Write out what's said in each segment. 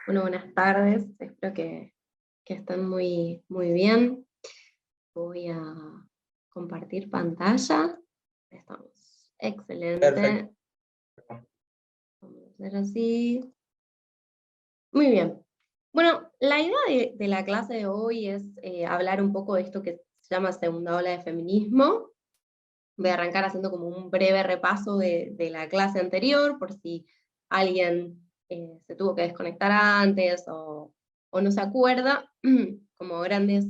Bueno, buenas tardes, espero que estén muy bien. Voy a compartir pantalla. Estamos. Perfecto. Excelente. Vamos a hacer así. Muy bien. Bueno, la idea de la clase de hoy es hablar un poco de esto que se llama segunda ola de feminismo. Voy a arrancar haciendo como un breve repaso de la clase anterior, por si alguien se tuvo que desconectar antes o no se acuerda, como grandes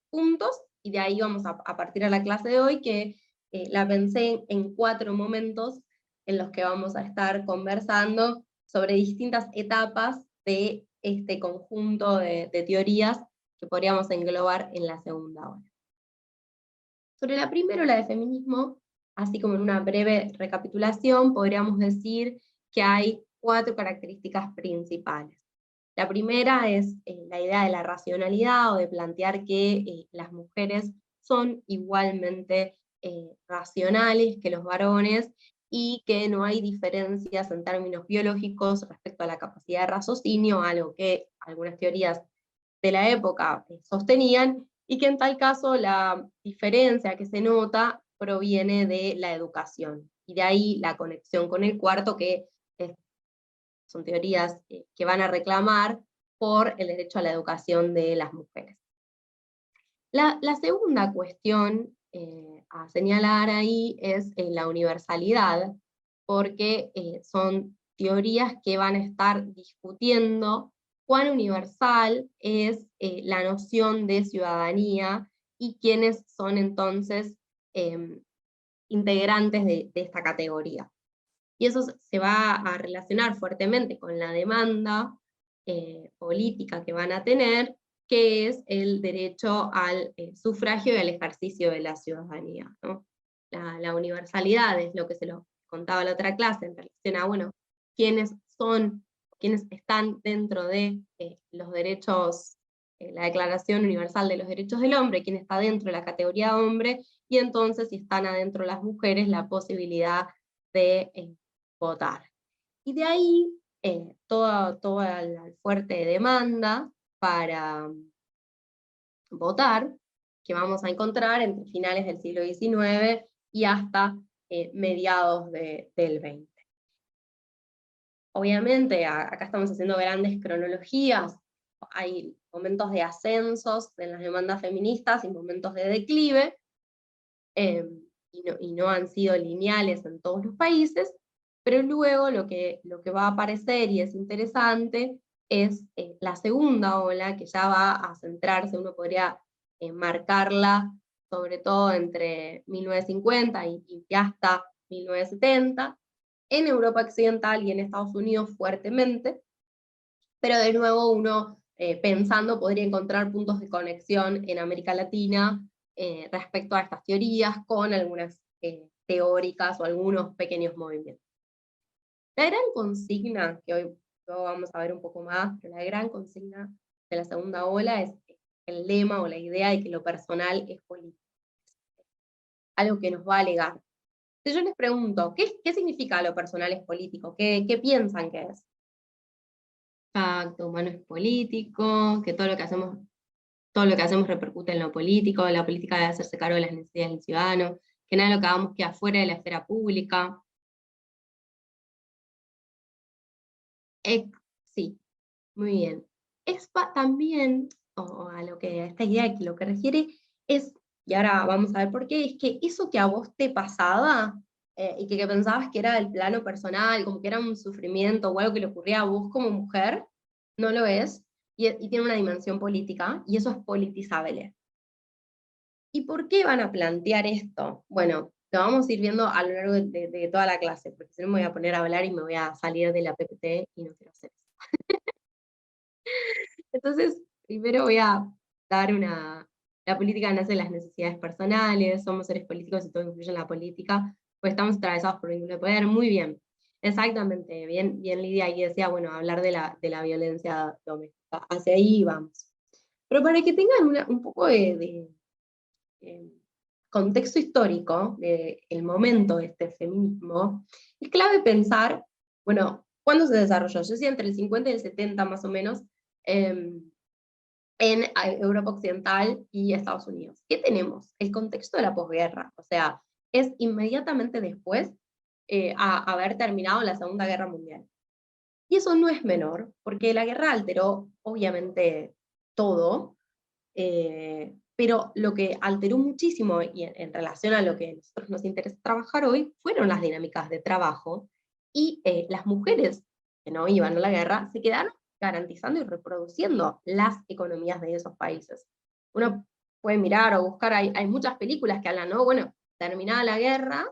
puntos, y de ahí vamos a partir a la clase de hoy, que la pensé en 4 momentos en los que vamos a estar conversando sobre distintas etapas de este conjunto de teorías que podríamos englobar en la segunda ola. Sobre la primera ola de feminismo, así como en una breve recapitulación, podríamos decir que hay 4 características principales. La primera es la idea de la racionalidad o de plantear que las mujeres son igualmente racionales que los varones y que no hay diferencias en términos biológicos respecto a la capacidad de raciocinio, algo que algunas teorías de la época sostenían, y que en tal caso la diferencia que se nota proviene de la educación, y de ahí la conexión con el cuarto, que son teorías que van a reclamar por el derecho a la educación de las mujeres. La segunda cuestión a señalar ahí es la universalidad, porque son teorías que van a estar discutiendo cuán universal es la noción de ciudadanía y quiénes son entonces integrantes de esta categoría. Y eso se va a relacionar fuertemente con la demanda política que van a tener, que es el derecho al sufragio y al ejercicio de la ciudadanía, ¿no? La universalidad es lo que se lo contaba la otra clase en relación a, bueno, quiénes son, quiénes están dentro de los derechos, la Declaración Universal de los Derechos del Hombre, quién está dentro de la categoría hombre, y entonces si están adentro las mujeres, la posibilidad de votar. Y de ahí toda la fuerte demanda para votar, que vamos a encontrar entre finales del siglo XIX y hasta mediados del XX. Obviamente, acá estamos haciendo grandes cronologías, hay momentos de ascensos en las demandas feministas y momentos de declive, y no han sido lineales en todos los países, pero luego lo que va a aparecer, y es interesante, es la segunda ola, que ya va a centrarse, uno podría marcarla sobre todo entre 1950 y hasta 1970, en Europa Occidental y en Estados Unidos fuertemente, pero de nuevo uno pensando podría encontrar puntos de conexión en América Latina respecto a estas teorías, con algunas teóricas o algunos pequeños movimientos. La gran consigna, que hoy vamos a ver un poco más, pero la gran consigna de la segunda ola es el lema o la idea de que lo personal es político, algo que nos va a legar. Si yo les pregunto, ¿qué significa lo personal es político? ¿Qué piensan que es? Acto humano es político, que todo lo que hacemos repercute en lo político, la política debe hacerse cargo de las necesidades del ciudadano, que nada de lo que hagamos queda fuera de la esfera pública. Sí, muy bien. También, o a esta idea que lo que refiere es, y ahora vamos a ver por qué, es que eso que a vos te pasaba, y que pensabas que era del plano personal, como que era un sufrimiento o algo que le ocurría a vos como mujer, no lo es, y tiene una dimensión política, y eso es politizable. ¿Y por qué van a plantear esto? Bueno, lo vamos a ir viendo a lo largo de toda la clase, porque si no me voy a poner a hablar y me voy a salir de la PPT y no quiero hacer eso. Entonces, primero voy a dar la política nace de las necesidades personales, somos seres políticos y todo influye en la política, pues estamos atravesados por un vínculo de poder. Muy bien, exactamente, bien Lidia ahí decía, bueno, hablar de la violencia doméstica, hacia ahí vamos. Pero para que tengan un poco de contexto histórico del momento de este feminismo, es clave pensar, bueno, ¿Cuándo se desarrolló? Yo decía entre el 50 y el 70 más o menos, en Europa Occidental y Estados Unidos. ¿Qué tenemos? El contexto de la posguerra, o sea, es inmediatamente después a haber terminado la Segunda Guerra Mundial. Y eso no es menor, porque la guerra alteró, obviamente, todo, pero lo que alteró muchísimo, y en relación a lo que a nosotros nos interesa trabajar hoy, fueron las dinámicas de trabajo, y las mujeres que no iban a la guerra se quedaron garantizando y reproduciendo las economías de esos países. Uno puede mirar o buscar, hay muchas películas que hablan, ¿no? Bueno, terminada la guerra,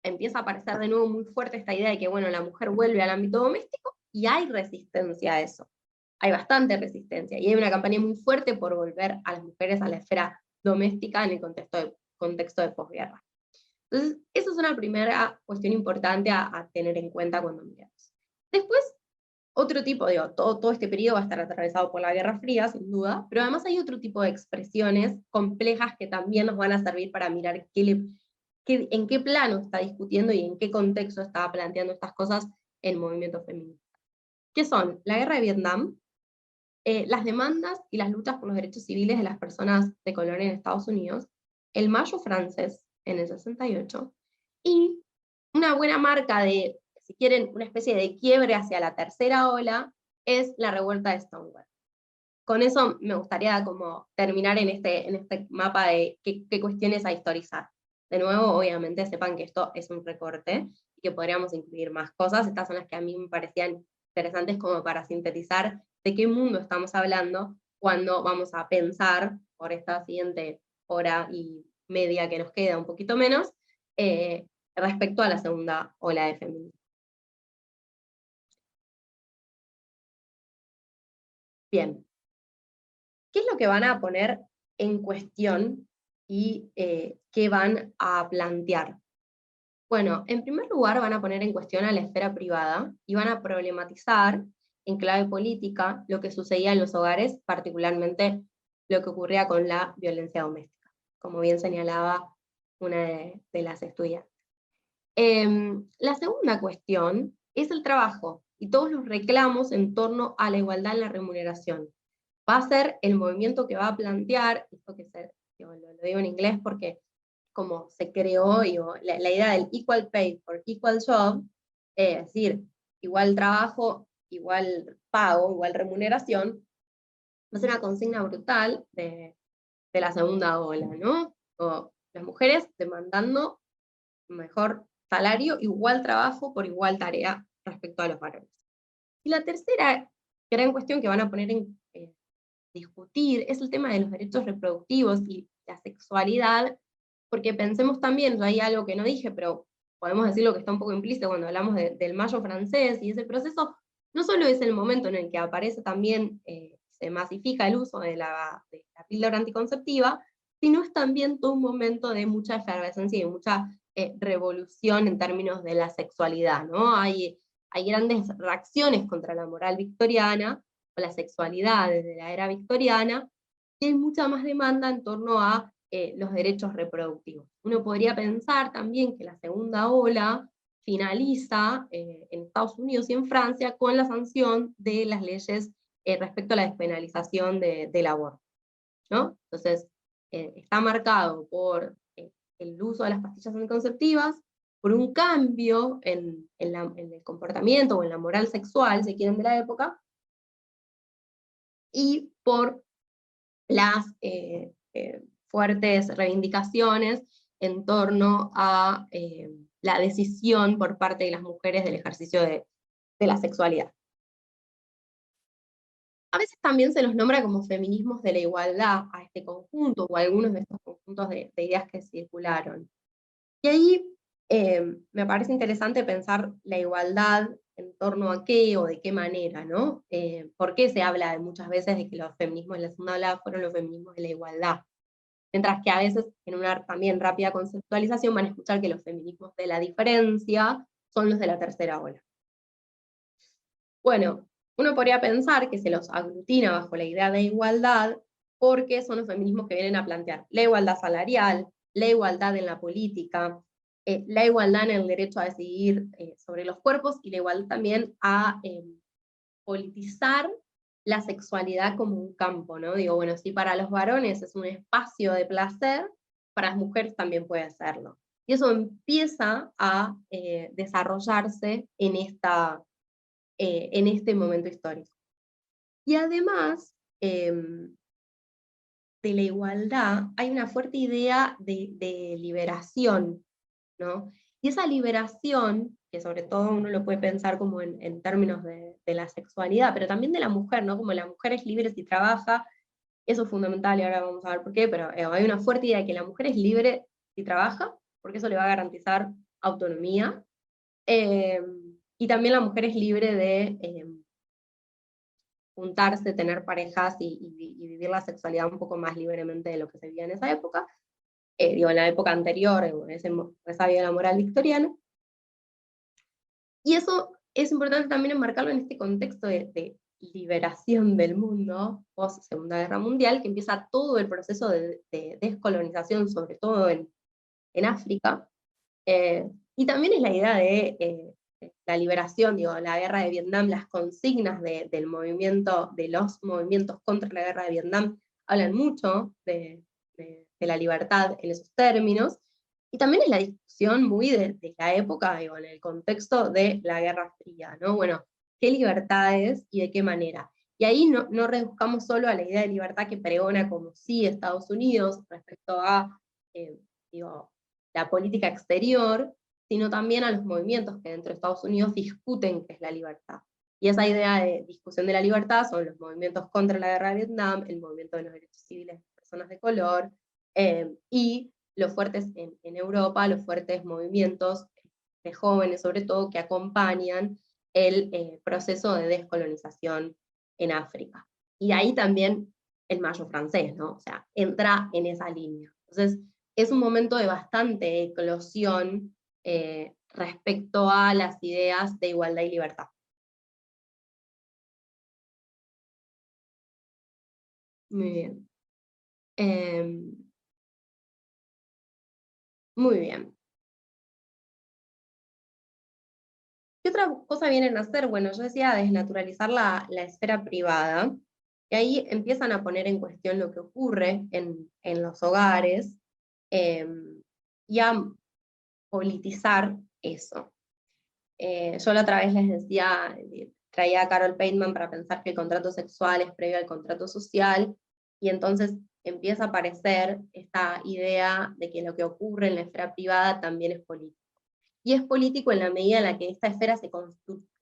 empieza a aparecer de nuevo muy fuerte esta idea de que, bueno, la mujer vuelve al ámbito doméstico, y hay resistencia a eso. Hay bastante resistencia, y hay una campaña muy fuerte por volver a las mujeres a la esfera doméstica en el contexto de posguerra. Entonces, esa es una primera cuestión importante a tener en cuenta cuando miramos. Después, otro tipo, digo, todo este periodo va a estar atravesado por la Guerra Fría, sin duda, pero además hay otro tipo de expresiones complejas que también nos van a servir para mirar en qué plano está discutiendo y en qué contexto está planteando estas cosas el movimiento feminista. ¿Qué son? La Guerra de Vietnam, las demandas y las luchas por los derechos civiles de las personas de color en Estados Unidos, el Mayo francés en el 68, y una buena marca de, si quieren, una especie de quiebre hacia la tercera ola, es la revuelta de Stonewall. Con eso me gustaría como terminar en este mapa de qué cuestiones a historizar. De nuevo, obviamente, sepan que esto es un recorte, y que podríamos incluir más cosas. Estas son las que a mí me parecían interesantes como para sintetizar de qué mundo estamos hablando cuando vamos a pensar, por esta siguiente hora y media que nos queda, un poquito menos, respecto a la segunda ola de feminismo. Bien, ¿qué es lo que van a poner en cuestión y qué van a plantear? Bueno, en primer lugar van a poner en cuestión a la esfera privada y van a problematizar en clave política lo que sucedía en los hogares, particularmente lo que ocurría con la violencia doméstica, como bien señalaba una de las estudiantes. La segunda cuestión es el trabajo y todos los reclamos en torno a la igualdad en la remuneración. Va a ser el movimiento que va a plantear, esto lo digo en inglés porque como se creó, la idea del equal pay for equal job, es decir, igual trabajo, igual pago, igual remuneración, va a ser una consigna brutal de la segunda ola, ¿no? O las mujeres demandando mejor salario, igual trabajo por igual tarea respecto a los varones. Y la tercera gran cuestión que van a poner en discutir es el tema de los derechos reproductivos y la sexualidad, porque pensemos también, hay algo que no dije, pero podemos decir lo que está un poco implícito cuando hablamos del Mayo francés, y ese proceso no solo es el momento en el que aparece también, se masifica el uso de la píldora anticonceptiva, sino es también todo un momento de mucha efervescencia y de mucha revolución en términos de la sexualidad, ¿no? Hay grandes reacciones contra la moral victoriana, o la sexualidad desde la era victoriana, y hay mucha más demanda en torno a los derechos reproductivos. Uno podría pensar también que la segunda ola finaliza en Estados Unidos y en Francia con la sanción de las leyes respecto a la despenalización del aborto, ¿no? Entonces, está marcado por el uso de las pastillas anticonceptivas, por un cambio en el comportamiento o en la moral sexual, si quieren, de la época, y por las fuertes reivindicaciones en torno a la decisión por parte de las mujeres del ejercicio de la sexualidad. A veces también se los nombra como feminismos de la igualdad a este conjunto, o a algunos de estos conjuntos de ideas que circularon. Y ahí me parece interesante pensar la igualdad en torno a qué o de qué manera, ¿no? ¿Por qué se habla muchas veces de que los feminismos de la segunda ola fueron los feminismos de la igualdad? Mientras que a veces, en una también rápida conceptualización, van a escuchar que los feminismos de la diferencia son los de la tercera ola. Bueno, uno podría pensar que se los aglutina bajo la idea de igualdad, porque son los feminismos que vienen a plantear la igualdad salarial, la igualdad en la política, la igualdad en el derecho a decidir sobre los cuerpos, y la igualdad también a politizar la sexualidad como un campo, ¿no? Digo, bueno, si para los varones es un espacio de placer, para las mujeres también puede serlo. Y eso empieza a desarrollarse en este momento histórico. Y además de la igualdad, hay una fuerte idea de liberación, ¿no? Y esa liberación, que sobre todo uno lo puede pensar como en términos de la sexualidad, pero también de la mujer, ¿no? Como la mujer es libre si trabaja, eso es fundamental y ahora vamos a ver por qué, pero hay una fuerte idea de que la mujer es libre si trabaja, porque eso le va a garantizar autonomía, y también la mujer es libre de juntarse, tener parejas y vivir la sexualidad un poco más libremente de lo que se vivía en esa época, digo, en la época anterior, en esa vida de la moral victoriana. Y eso es importante también enmarcarlo en este contexto de liberación del mundo post Segunda Guerra Mundial, que empieza todo el proceso de descolonización, sobre todo en África, y también es la idea de la liberación, digo, la guerra de Vietnam, las consignas del movimiento, de los movimientos contra la guerra de Vietnam, hablan mucho de la libertad en esos términos, y también es la discusión muy de la época, digo, en el contexto de la Guerra Fría, ¿no? Bueno, ¿qué libertades y de qué manera? Y ahí no reduzcamos solo a la idea de libertad que pregona como sí Estados Unidos respecto a, digo, la política exterior, sino también a los movimientos que dentro de Estados Unidos discuten qué es la libertad. Y esa idea de discusión de la libertad son los movimientos contra la guerra de Vietnam, el movimiento de los derechos civiles de personas de color, y los fuertes en Europa, los fuertes movimientos de jóvenes sobre todo que acompañan el proceso de descolonización en África. Y ahí también el Mayo francés, ¿no? O sea, entra en esa línea. Entonces, es un momento de bastante eclosión respecto a las ideas de igualdad y libertad. Muy bien. Muy bien. ¿Qué otra cosa vienen a hacer? Bueno, yo decía desnaturalizar la esfera privada, y ahí empiezan a poner en cuestión lo que ocurre en los hogares, y a politizar eso. Yo la otra vez les decía, traía a Carol Pateman para pensar que el contrato sexual es previo al contrato social, y entonces empieza a aparecer esta idea de que lo que ocurre en la esfera privada también es político. Y es político en la medida en la que esta esfera se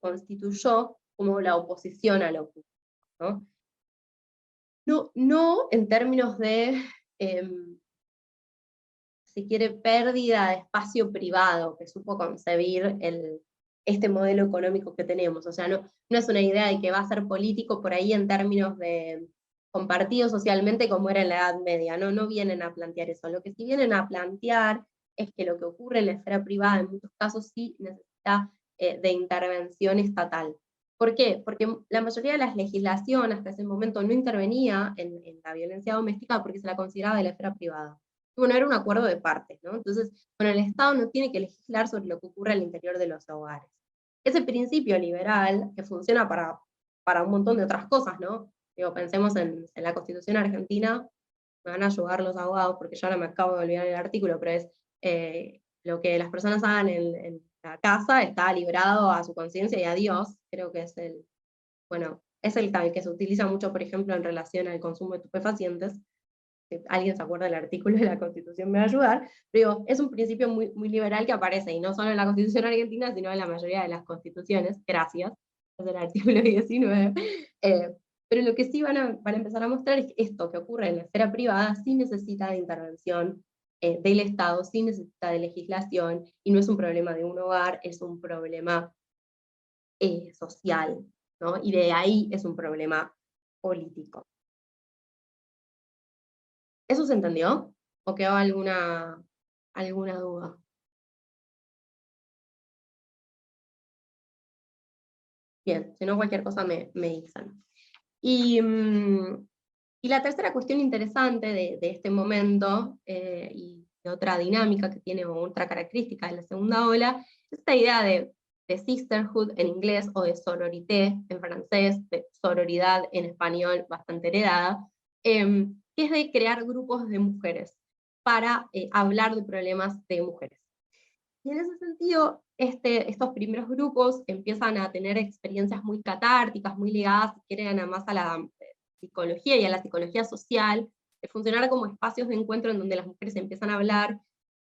constituyó como la oposición a lo público, ¿no? No en términos de, si quiere, pérdida de espacio privado que supo concebir este modelo económico que tenemos. O sea, no es una idea de que va a ser político por ahí en términos de compartido socialmente como era en la Edad Media. No vienen a plantear eso. Lo que sí vienen a plantear es que lo que ocurre en la esfera privada en muchos casos sí necesita de intervención estatal. ¿Por qué? Porque la mayoría de las legislaciones hasta ese momento no intervenía en la violencia doméstica porque se la consideraba de la esfera privada. Bueno, era un acuerdo de partes, ¿no? Entonces, bueno, el Estado no tiene que legislar sobre lo que ocurre al interior de los hogares. Ese principio liberal, que funciona para un montón de otras cosas, ¿no? Digo, pensemos en la Constitución Argentina, me van a ayudar los abogados, porque yo ahora me acabo de olvidar el artículo, pero es lo que las personas hagan en la casa está librado a su conciencia y a Dios, creo que es es el que se utiliza mucho, por ejemplo, en relación al consumo de estupefacientes. Si alguien se acuerda del artículo de la Constitución me va a ayudar, pero digo, es un principio muy liberal que aparece, y no solo en la Constitución argentina, sino en la mayoría de las constituciones, gracias, es el artículo 19, pero lo que sí van a empezar a mostrar es que esto que ocurre en la esfera privada sí necesita de intervención del Estado, sí necesita de legislación, y no es un problema de un hogar, es un problema social, ¿no? Y de ahí es un problema político. ¿Eso se entendió? ¿O quedó alguna duda? Bien, si no cualquier cosa me dicen. Y, y la tercera cuestión interesante de este momento, y otra dinámica que tiene, o otra característica de la segunda ola, es esta idea de sisterhood en inglés, o de sororité en francés, de sororidad en español, bastante heredada, que es de crear grupos de mujeres para hablar de problemas de mujeres. Y en ese sentido, estos primeros grupos empiezan a tener experiencias muy catárticas, muy ligadas, si quieren, además a la psicología y a la psicología social, de funcionar como espacios de encuentro en donde las mujeres empiezan a hablar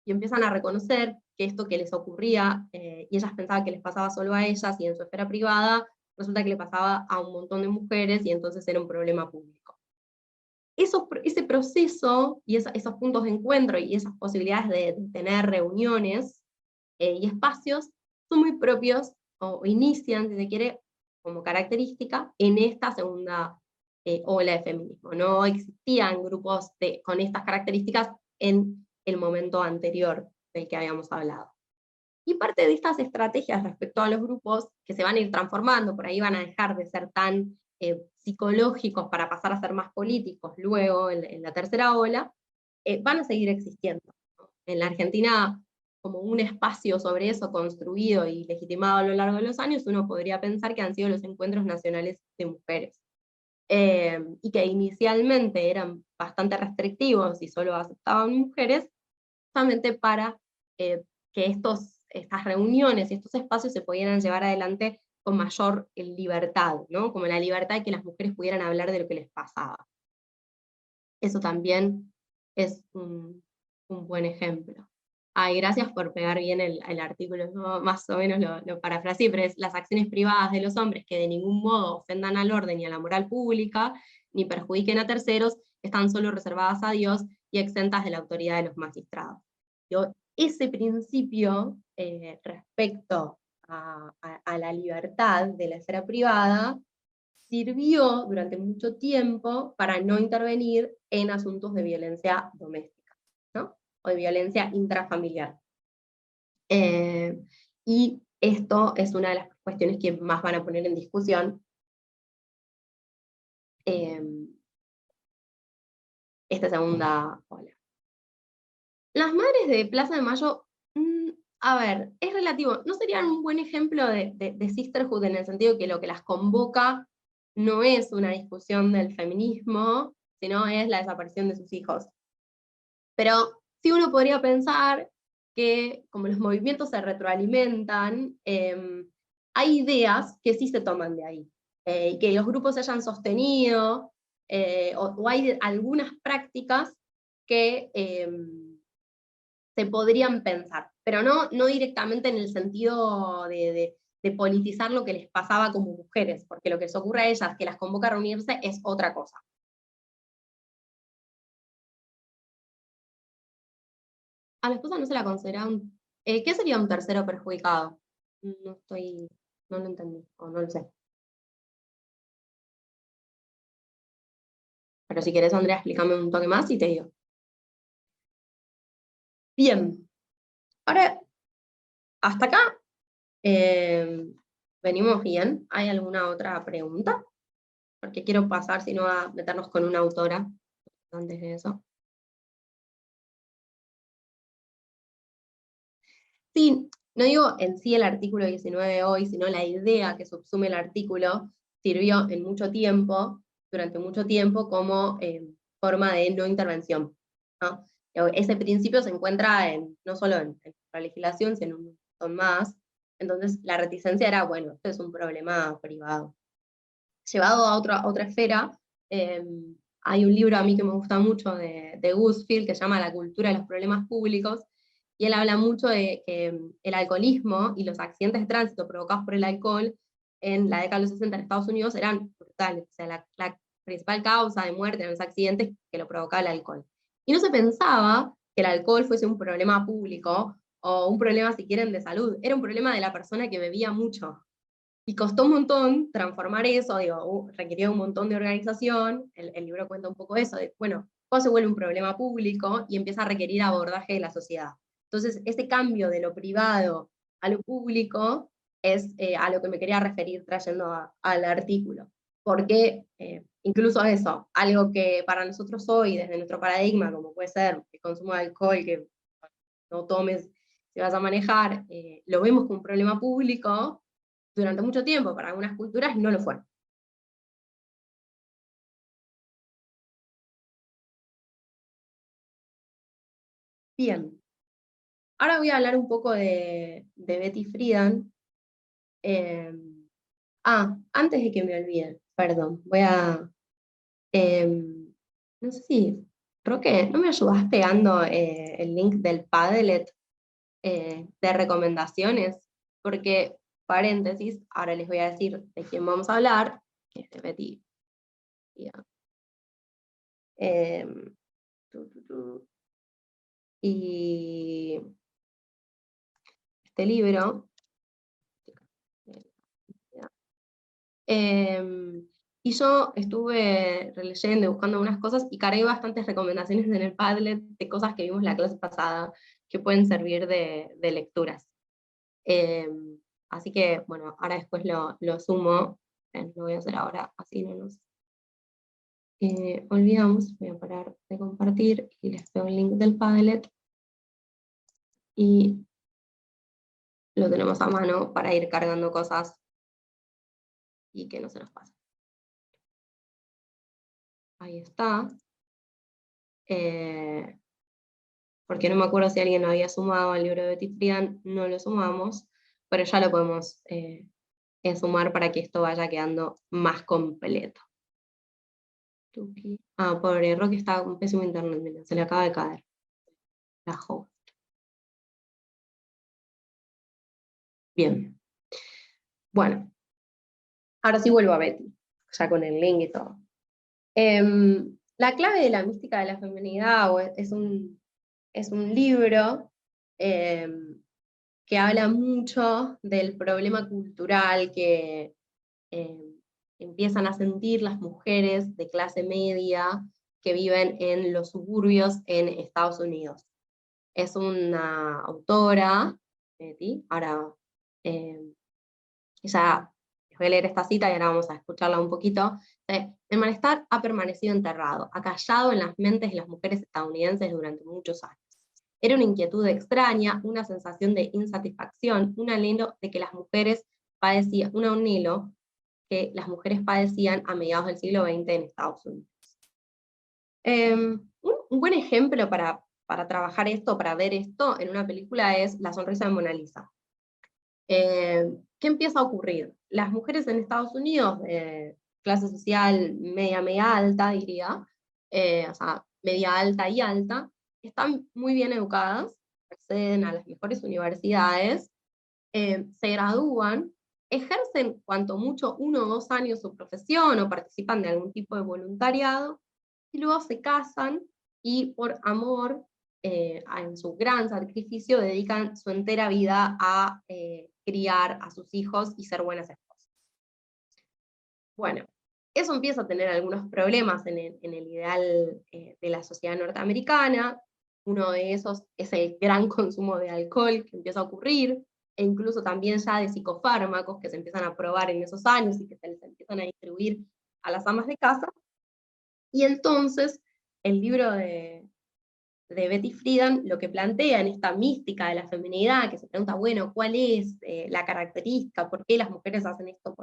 y empiezan a reconocer que esto que les ocurría, y ellas pensaban que les pasaba solo a ellas y en su esfera privada, resulta que le pasaba a un montón de mujeres y entonces era un problema público. Ese proceso y esos puntos de encuentro y esas posibilidades de tener reuniones y espacios son muy propios, o inician, si se quiere, como característica, en esta segunda ola de feminismo. No existían grupos con estas características en el momento anterior del que habíamos hablado. Y parte de estas estrategias respecto a los grupos, que se van a ir transformando, por ahí van a dejar de ser tan psicológicos para pasar a ser más políticos luego en la tercera ola, van a seguir existiendo, ¿no? En la Argentina, como un espacio sobre eso construido y legitimado a lo largo de los años, uno podría pensar que han sido los encuentros nacionales de mujeres, y que inicialmente eran bastante restrictivos y solo aceptaban mujeres, justamente para que estas reuniones y estos espacios se pudieran llevar adelante con mayor libertad, ¿no? Como la libertad de que las mujeres pudieran hablar de lo que les pasaba. Eso también es un buen ejemplo. Ay, gracias por pegar bien el artículo, yo más o menos lo parafraseé, pero es las acciones privadas de los hombres que de ningún modo ofendan al orden y a la moral pública, ni perjudiquen a terceros, están solo reservadas a Dios y exentas de la autoridad de los magistrados. Ese principio respecto a la libertad de la esfera privada sirvió durante mucho tiempo para no intervenir en asuntos de violencia doméstica, ¿no? O de violencia intrafamiliar. Y esto es una de las cuestiones que más van a poner en discusión esta segunda ola. Las madres de Plaza de Mayo, a ver, es relativo, no serían un buen ejemplo de sisterhood en el sentido que lo que las convoca no es una discusión del feminismo, sino es la desaparición de sus hijos. Pero sí uno podría pensar que, como los movimientos se retroalimentan, hay ideas que sí se toman de ahí, y que los grupos se hayan sostenido, o hay algunas prácticas que se podrían pensar, pero no directamente en el sentido de politizar lo que les pasaba como mujeres, porque lo que les ocurre a ellas, que las convoca a reunirse, es otra cosa. A mi esposa no se la considera un... ¿qué sería un tercero perjudicado? No lo entendí, o no lo sé. Pero si querés, Andrea, explícame un toque más y te digo. Bien, ahora, hasta acá venimos bien. ¿Hay alguna otra pregunta? Porque quiero pasar, si no, a meternos con una autora antes de eso. Sí, no digo en sí el artículo 19 hoy, sino la idea que subsume el artículo sirvió en mucho tiempo, durante mucho tiempo, como forma de no intervención, ¿no? Ese principio se encuentra no solo en la legislación, sino en un montón más. Entonces la reticencia era, bueno, esto es un problema privado. Llevado a otra esfera, hay un libro a mí que me gusta mucho de Gusfield que se llama La cultura de los problemas públicos, y él habla mucho de que el alcoholismo y los accidentes de tránsito provocados por el alcohol en la década de los 60 en Estados Unidos eran brutales. O sea, la principal causa de muerte en los accidentes que lo provocaba el alcohol. Y no se pensaba que el alcohol fuese un problema público, o un problema, si quieren, de salud. Era un problema de la persona que bebía mucho. Y costó un montón transformar eso, requirió un montón de organización. El libro cuenta un poco eso, de, bueno, cómo se vuelve un problema público y empieza a requerir abordaje de la sociedad. Entonces, ese cambio de lo privado a lo público es a lo que me quería referir trayendo al artículo. Porque incluso eso, algo que para nosotros hoy, desde nuestro paradigma, como puede ser el consumo de alcohol, que no tomes si vas a manejar, lo vemos como un problema público, durante mucho tiempo para algunas culturas no lo fue. Bien, ahora voy a hablar un poco de Betty Friedan. Antes de que me olvide, perdón, voy a... no sé si, Roque, ¿no me ayudás pegando el link del Padlet de recomendaciones? Porque, paréntesis, ahora les voy a decir de quién vamos a hablar, que es de Betty Friedan. Em, Y este libro, y yo estuve releyendo y buscando unas cosas y cargué bastantes recomendaciones en el Padlet de cosas que vimos la clase pasada que pueden servir de lecturas. Así que, bueno, ahora después lo sumo, lo voy a hacer ahora, así no nos olvidamos. Voy a parar de compartir y les pego el link del Padlet y lo tenemos a mano para ir cargando cosas y que no se nos pase. Ahí está. Porque no me acuerdo si alguien lo había sumado al libro de Betty Friedan, no lo sumamos, pero ya lo podemos sumar para que esto vaya quedando más completo. Pobre, Rocky está con pésimo internet, mira, se le acaba de caer la host. Bien. Bueno, ahora sí vuelvo a Betty, ya con el link y todo. La clave de la mística de la feminidad es un libro que habla mucho del problema cultural que empiezan a sentir las mujeres de clase media que viven en los suburbios en Estados Unidos. Es una autora, Betty, ahora ya les voy a leer esta cita y ahora vamos a escucharla un poquito. El malestar ha permanecido enterrado, acallado en las mentes de las mujeres estadounidenses durante muchos años. Era una inquietud extraña, una sensación de insatisfacción, un anhelo de que las mujeres padecían, un anhelo que las mujeres padecían a mediados del siglo XX en Estados Unidos. Un buen ejemplo para trabajar esto, para ver esto en una película es La sonrisa de Mona Lisa. ¿Qué empieza a ocurrir? Las mujeres en Estados Unidos, clase social media alta, diría, o sea, media alta y alta, están muy bien educadas, acceden a las mejores universidades, se gradúan, ejercen cuanto mucho 1 o 2 años su profesión o participan de algún tipo de voluntariado, y luego se casan y por amor, en su gran sacrificio, dedican su entera vida a criar a sus hijos y ser buenas esposas. Bueno, eso empieza a tener algunos problemas en el ideal de la sociedad norteamericana. Uno de esos es el gran consumo de alcohol que empieza a ocurrir, e incluso también ya de psicofármacos que se empiezan a probar en esos años y que se les empiezan a distribuir a las amas de casa. Y entonces, el libro de Betty Friedan lo que plantea en esta mística de la feminidad, que se pregunta, bueno, ¿cuál es la característica? ¿Por qué las mujeres hacen esto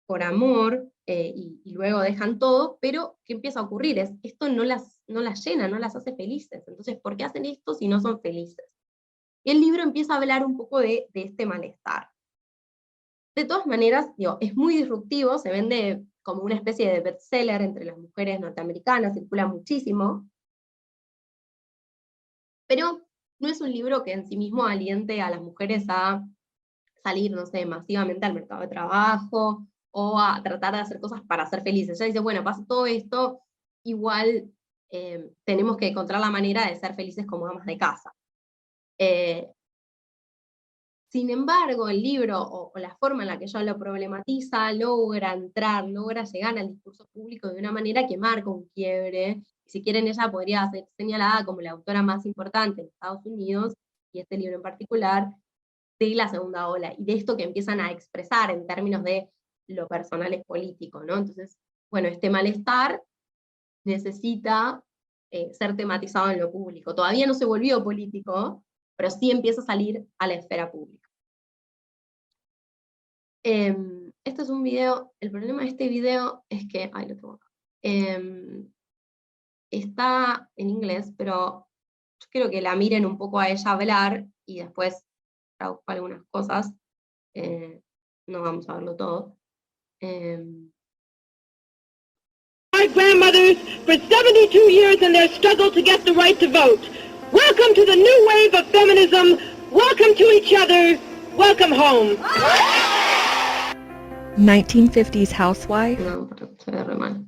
por amor y luego dejan todo? Pero, ¿qué empieza a ocurrir? Esto no las llena, no las hace felices. Entonces, ¿por qué hacen esto si no son felices? Y el libro empieza a hablar un poco de este malestar. De todas maneras, digo, es muy disruptivo, se vende como una especie de bestseller entre las mujeres norteamericanas, circula muchísimo, pero no es un libro que en sí mismo aliente a las mujeres a salir, no sé, masivamente al mercado de trabajo, o a tratar de hacer cosas para ser felices. Ella dice, bueno, pasa todo esto, igual tenemos que encontrar la manera de ser felices como amas de casa. Sin embargo, el libro, o la forma en la que ella lo problematiza, logra llegar al discurso público de una manera que marca un quiebre. Y si quieren, ella podría ser señalada como la autora más importante en Estados Unidos, y este libro en particular, de la segunda ola, y de esto que empiezan a expresar en términos de lo personal es político, ¿no? Entonces, bueno, este malestar necesita ser tematizado en lo público. Todavía no se volvió político, pero sí empieza a salir a la esfera pública. Este es un video, el problema de este video es que, lo tengo acá. Está en inglés, pero yo quiero que la miren un poco a ella hablar y después traduzco algunas cosas. No vamos a verlo todo. Our grandmothers for 72 years in their struggle to get the right to vote. Welcome to the new wave of feminism. Welcome to each other. Welcome home. 1950s housewife. No, pero se ve re mal.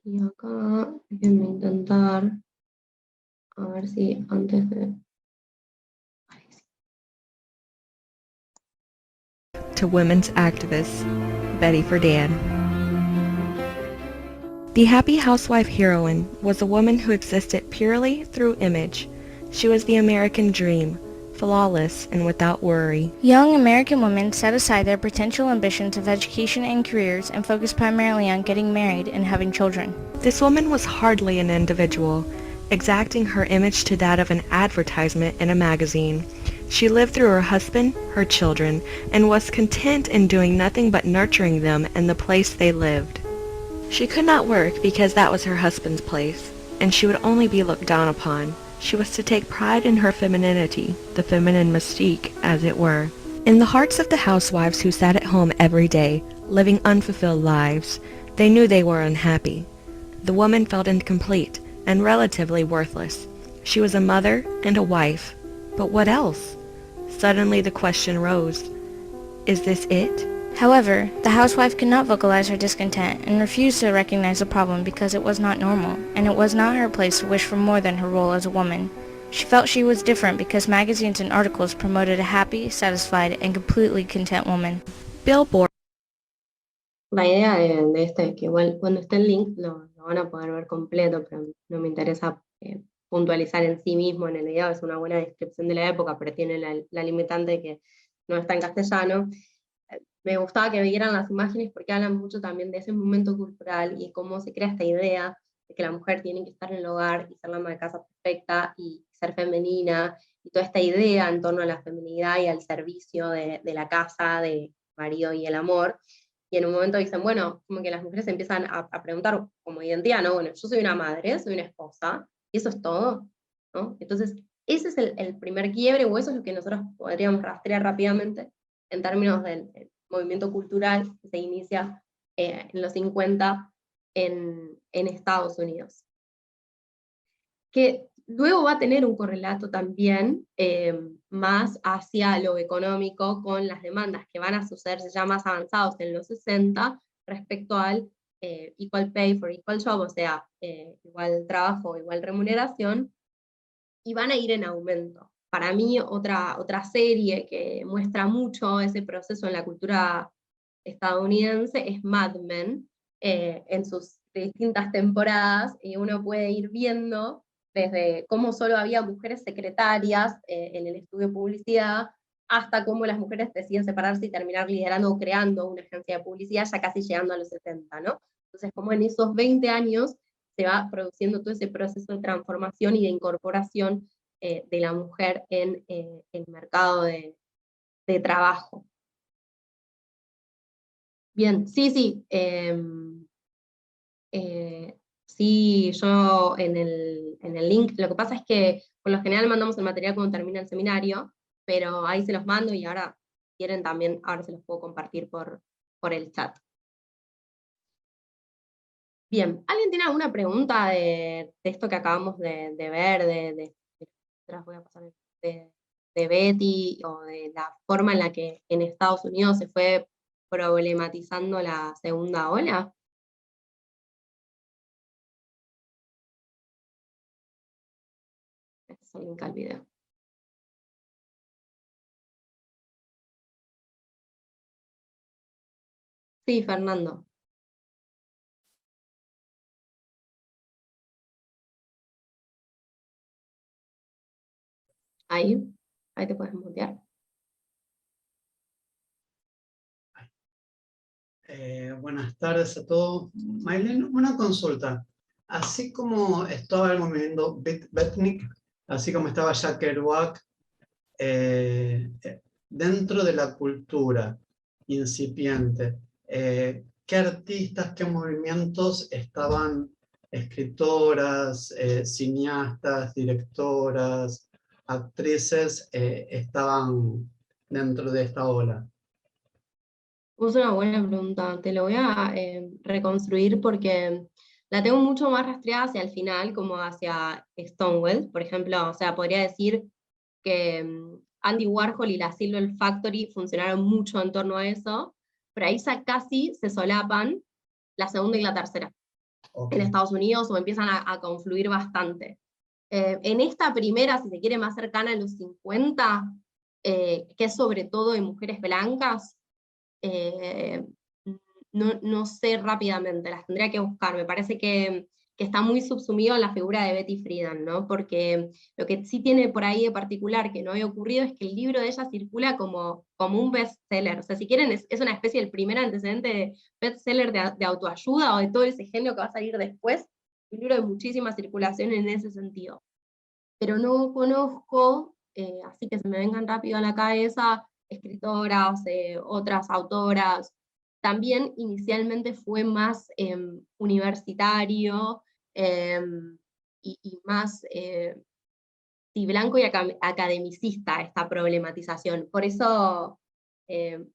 Y acá, déjenme intentar, a ver si antes de... To women's activist, Betty Friedan. The happy housewife heroine was a woman who existed purely through image. She was the American dream, flawless and without worry. Young American women set aside their potential ambitions of education and careers and focused primarily on getting married and having children. This woman was hardly an individual, exacting her image to that of an advertisement in a magazine. She lived through her husband, her children, and was content in doing nothing but nurturing them in the place they lived. She could not work because that was her husband's place, and she would only be looked down upon. She was to take pride in her femininity, the feminine mystique, as it were. In the hearts of the housewives who sat at home every day, living unfulfilled lives, they knew they were unhappy. The woman felt incomplete and relatively worthless. She was a mother and a wife, but what else? Suddenly the question rose, is this it? However, the housewife could not vocalize her discontent and refused to recognize the problem because it was not normal, and it was not her place to wish for more than her role as a woman. She felt she was different because magazines and articles promoted a happy, satisfied, and completely content woman. Billboard. La idea de este es que igual cuando esté el link lo van a poder ver completo, pero no me interesa puntualizar en sí mismo en el video. Es una buena descripción de la época, pero tiene la limitante de que no está en castellano. Me gustaba que vieran las imágenes porque hablan mucho también de ese momento cultural y cómo se crea esta idea de que la mujer tiene que estar en el hogar y ser la ama de casa perfecta y ser femenina, y toda esta idea en torno a la feminidad y al servicio de la casa, del marido y el amor. Y en un momento dicen, bueno, como que las mujeres empiezan a preguntar como identidad, ¿no? Bueno, yo soy una madre, soy una esposa, y eso es todo, ¿no? Entonces, ese es el primer quiebre, o eso es lo que nosotros podríamos rastrear rápidamente en términos del movimiento cultural que se inicia en los 50 en Estados Unidos. Que luego va a tener un correlato también más hacia lo económico con las demandas que van a sucederse ya más avanzados en los 60 respecto al equal pay for equal job, o sea, igual trabajo, igual remuneración, y van a ir en aumento. Para mí otra serie que muestra mucho ese proceso en la cultura estadounidense es Mad Men, en sus distintas temporadas, y uno puede ir viendo desde cómo solo había mujeres secretarias en el estudio de publicidad, hasta cómo las mujeres deciden separarse y terminar liderando o creando una agencia de publicidad, ya casi llegando a los 70, ¿no? Entonces, como en esos 20 años se va produciendo todo ese proceso de transformación y de incorporación de la mujer en el mercado de trabajo. Bien, sí. Sí, yo en el link, lo que pasa es que por lo general mandamos el material cuando termina el seminario, pero ahí se los mando y ahora, si quieren también, ahora se los puedo compartir por el chat. Bien, ¿alguien tiene alguna pregunta de esto que acabamos de ver, voy a pasar de Betty, o de la forma en la que en Estados Unidos se fue problematizando la segunda ola? Este es el link al video. Sí, Fernando. Ahí te puedes mutear. Buenas tardes a todos. Maylene, una consulta. Así como estaba el movimiento Beatnik, así como estaba Jack Kerouac, dentro de la cultura incipiente, ¿qué artistas, qué movimientos estaban, escritoras, cineastas, directoras, actrices, estaban dentro de esta ola? Es una buena pregunta, te lo voy a reconstruir porque la tengo mucho más rastreada hacia el final, como hacia Stonewall, por ejemplo, o sea, podría decir que Andy Warhol y la Silver Factory funcionaron mucho en torno a eso, pero ahí ya casi se solapan la segunda y la tercera en Estados Unidos, o empiezan a confluir bastante. En esta primera, si se quiere, más cercana a los 50, que es sobre todo de mujeres blancas, no sé rápidamente, las tendría que buscar. Me parece que está muy subsumido en la figura de Betty Friedan, ¿no? Porque lo que sí tiene por ahí de particular que no había ocurrido es que el libro de ella circula como un bestseller. O sea, si quieren, es una especie del primer antecedente de bestseller de autoayuda o de todo ese género que va a salir después. Un libro de muchísima circulación en ese sentido. Pero no conozco, así que se me vengan rápido a la cabeza, escritoras, otras autoras. También inicialmente fue más universitario y más blanco y academicista esta problematización. Por eso,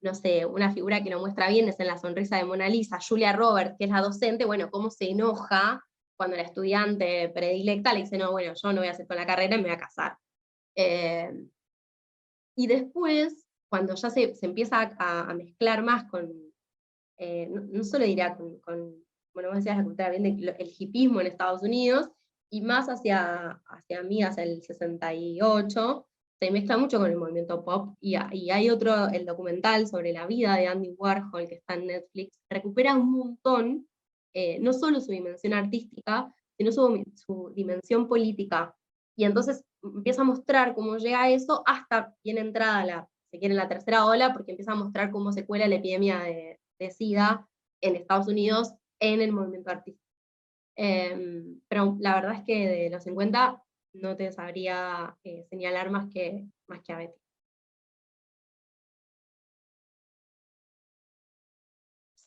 no sé, una figura que lo muestra bien es en La sonrisa de Mona Lisa, Julia Roberts, que es la docente, bueno, cómo se enoja cuando la estudiante predilecta le dice, no, bueno, yo no voy a hacer toda la carrera y me voy a casar. Y después, cuando ya se empieza a mezclar más con, no solo diría bueno, vos decías la cultura bien, el hipismo en Estados Unidos, y más hacia mí, hacia el 68, se mezcla mucho con el movimiento pop, y hay otro, el documental sobre la vida de Andy Warhol, que está en Netflix, recupera un montón, no solo su dimensión artística, sino su dimensión política, y entonces empieza a mostrar cómo llega a eso hasta bien entrada se quiere, la tercera ola, porque empieza a mostrar cómo se cuela la epidemia de SIDA en Estados Unidos en el movimiento artístico. Pero la verdad es que de los 50 no te sabría señalar más que a Betty.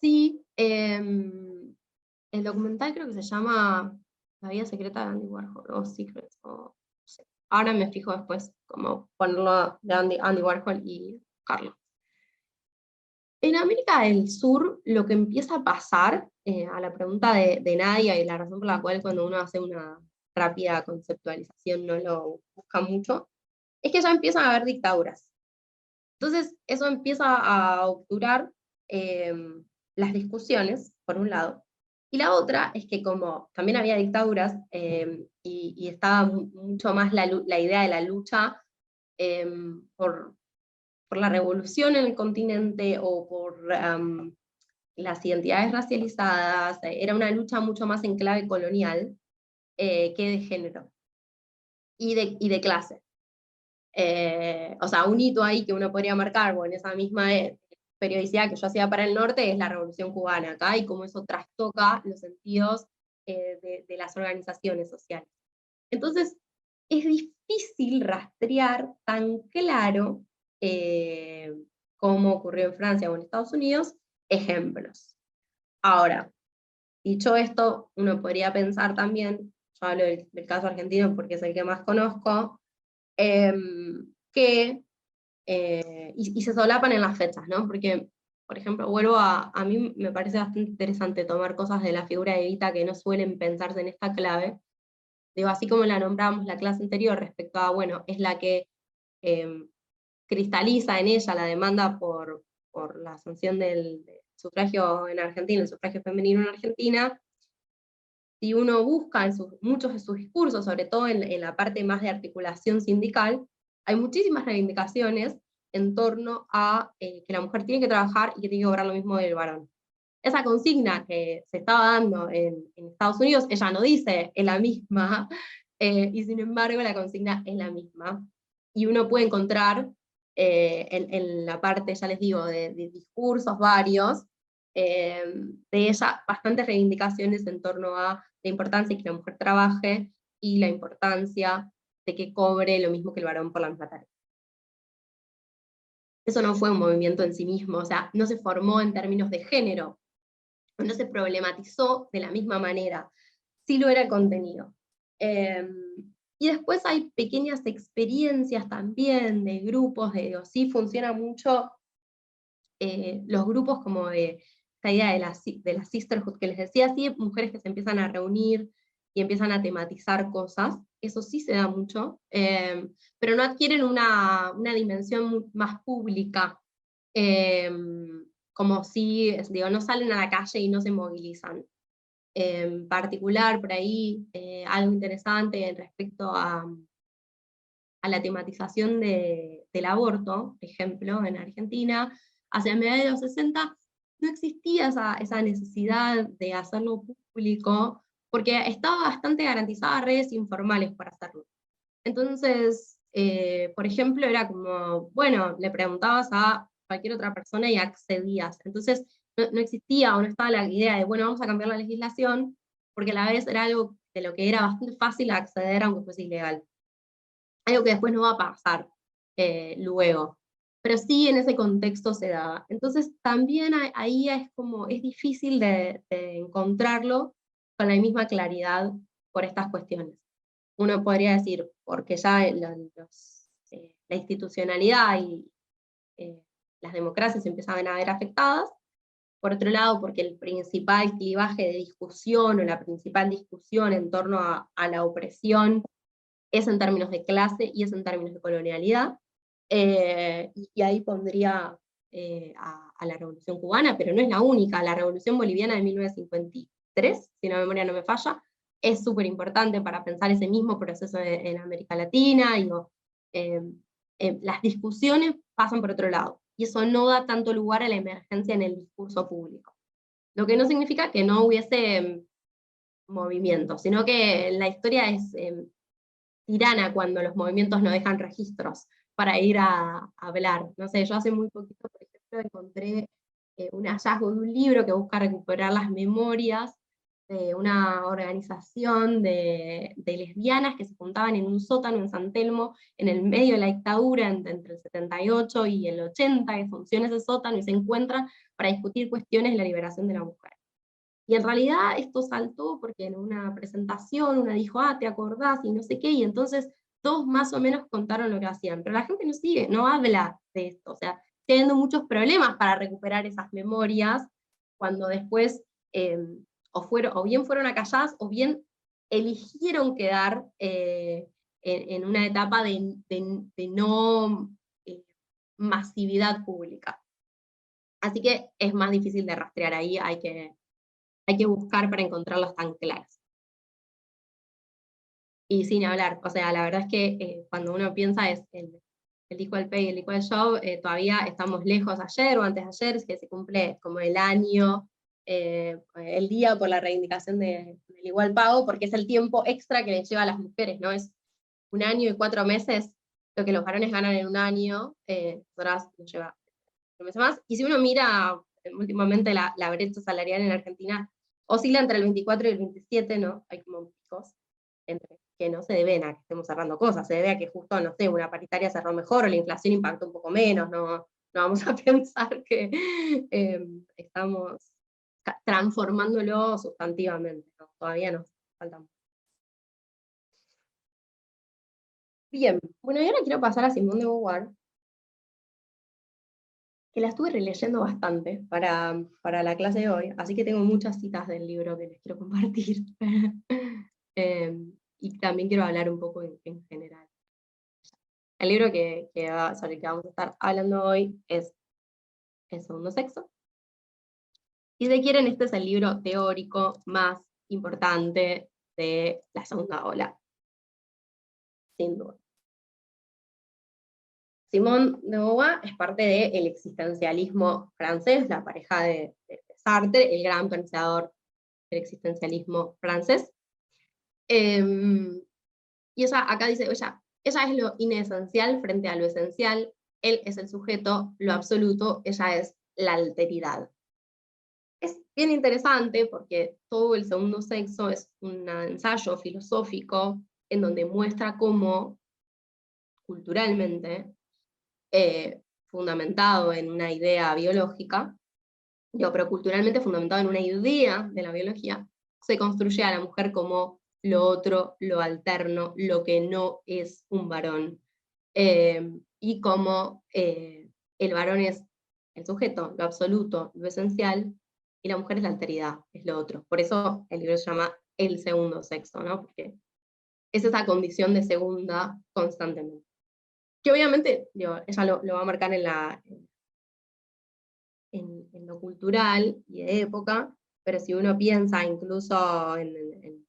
Sí, el documental creo que se llama La vida secreta de Andy Warhol, o Secrets, o no sé. Ahora me fijo después cómo ponerlo de Andy Warhol y Carlos. En América del Sur, lo que empieza a pasar, a la pregunta de Nadia, y la razón por la cual cuando uno hace una rápida conceptualización no lo busca mucho, es que ya empiezan a haber dictaduras. Entonces, eso empieza a obturar las discusiones, por un lado, y la otra es que como también había dictaduras, y estaba mucho más la idea de la lucha por la revolución en el continente o por las identidades racializadas, era una lucha mucho más en clave colonial que de género y de clase. O sea, un hito ahí que uno podría marcar, bueno, en esa misma periodicidad que yo hacía para el norte, es la Revolución Cubana acá, y cómo eso trastoca los sentidos de las organizaciones sociales. Entonces, es difícil rastrear tan claro como ocurrió en Francia o en Estados Unidos, ejemplos. Ahora, dicho esto, uno podría pensar también, yo hablo del caso argentino porque es el que más conozco, que, y se solapan en las fechas, ¿no? Porque, por ejemplo, a mí me parece bastante interesante tomar cosas de la figura de Evita que no suelen pensarse en esta clave. Digo, así como la nombramos la clase anterior respecto a, bueno, es la que cristaliza en ella la demanda por la sanción del sufragio en Argentina, el sufragio femenino en Argentina. Si uno busca en muchos de sus discursos, sobre todo en la parte más de articulación sindical, hay muchísimas reivindicaciones en torno a que la mujer tiene que trabajar y que tiene que cobrar lo mismo del varón. Esa consigna que se estaba dando en Estados Unidos, ella no dice es la misma, y sin embargo la consigna es la misma. Y uno puede encontrar en la parte, ya les digo, de discursos varios, de ella bastantes reivindicaciones en torno a la importancia de que la mujer trabaje y la importancia de que cobre lo mismo que el varón por la misma tarea. Eso no fue un movimiento en sí mismo, o sea, no se formó en términos de género, no se problematizó de la misma manera, sí lo era el contenido. Y después hay pequeñas experiencias también de grupos, sí funciona mucho los grupos como de esta idea de la sisterhood que les decía, sí, mujeres que se empiezan a reunir y empiezan a tematizar cosas, eso sí se da mucho, pero no adquieren una dimensión más pública, como si, digo, no salen a la calle y no se movilizan. En particular, por ahí, algo interesante respecto a la tematización del aborto, por ejemplo, en Argentina, hacia mediados de los 60, no existía esa necesidad de hacerlo público, porque estaba bastante garantizadas redes informales para hacerlo. Entonces, por ejemplo, era como, bueno, le preguntabas a cualquier otra persona y accedías. Entonces, no existía o no estaba la idea de, bueno, vamos a cambiar la legislación, porque a la vez era algo de lo que era bastante fácil acceder aunque fuese ilegal. Algo que después no va a pasar luego. Pero sí en ese contexto se daba. Entonces también ahí es como, es difícil de encontrarlo con la misma claridad por estas cuestiones. Uno podría decir, porque ya la institucionalidad y las democracias se empezaban a ver afectadas. Por otro lado, porque el principal clivaje de discusión, o la principal discusión en torno a la opresión, es en términos de clase y es en términos de colonialidad, y ahí pondría a la Revolución Cubana, pero no es la única. La Revolución Boliviana de 1953, si la memoria no me falla, es súper importante para pensar ese mismo proceso en América Latina, y las discusiones pasan por otro lado, y eso no da tanto lugar a la emergencia en el discurso público. Lo que no significa que no hubiese movimiento, sino que la historia es tirana cuando los movimientos no dejan registros para ir a hablar. No sé, yo hace muy poquito, por ejemplo, encontré un hallazgo de un libro que busca recuperar las memorias de una organización de lesbianas que se juntaban en un sótano en San Telmo, en el medio de la dictadura, entre el 78 y el 80, que funciona ese sótano y se encuentran para discutir cuestiones de la liberación de la mujer. Y en realidad esto saltó porque en una presentación una dijo, ¿te acordás? Y no sé qué, y entonces todos más o menos contaron lo que hacían, pero la gente no sigue, no habla de esto, o sea, teniendo muchos problemas para recuperar esas memorias, cuando después o bien fueron acalladas, o bien eligieron quedar en una etapa de no masividad pública. Así que es más difícil de rastrear ahí, hay que buscar para encontrarlas tan claras. Y sin hablar, o sea, la verdad es que cuando uno piensa es el Equal Pay y el Equal Job, todavía estamos lejos. Ayer o antes de ayer, es que se cumple como el año, el día por la reivindicación del igual pago, porque es el tiempo extra que les lleva a las mujeres, ¿no? Es 1 año y 4 meses lo que los varones ganan en 1 año, nosotras nos lleva 4 meses más. Y si uno mira últimamente la brecha salarial en Argentina, oscila entre el 24 y el 27, ¿no? Hay como picos, que no se deben a que estemos cerrando cosas, se debe a que justo, no sé, una paritaria cerró mejor, o la inflación impactó un poco menos, no vamos a pensar que estamos transformándolo sustantivamente, ¿no? Todavía nos falta mucho. Bien, bueno, y ahora quiero pasar a Simone de Beauvoir, que la estuve releyendo bastante para la clase de hoy, así que tengo muchas citas del libro que les quiero compartir. Y también quiero hablar un poco en general. El libro sobre el que vamos a estar hablando hoy es El segundo sexo. Y si quieren, este es el libro teórico más importante de la segunda ola, sin duda. Simone de Beauvoir es parte del existencialismo francés, la pareja de Sartre, el gran pensador del existencialismo francés. Y ella acá dice, ella es lo inesencial frente a lo esencial, él es el sujeto, lo absoluto, ella es la alteridad. Es bien interesante porque todo el segundo sexo es un ensayo filosófico en donde muestra cómo culturalmente, fundamentado en una idea biológica, pero culturalmente fundamentado en una idea de la biología, se construye a la mujer como lo otro, lo alterno, lo que no es un varón. Y como el varón es el sujeto, lo absoluto, lo esencial, y la mujer es la alteridad, es lo otro. Por eso el libro se llama El segundo sexo, ¿no? Porque es esa condición de segunda constantemente. Que obviamente, digo, ella lo va a marcar en lo cultural y de época, pero si uno piensa incluso en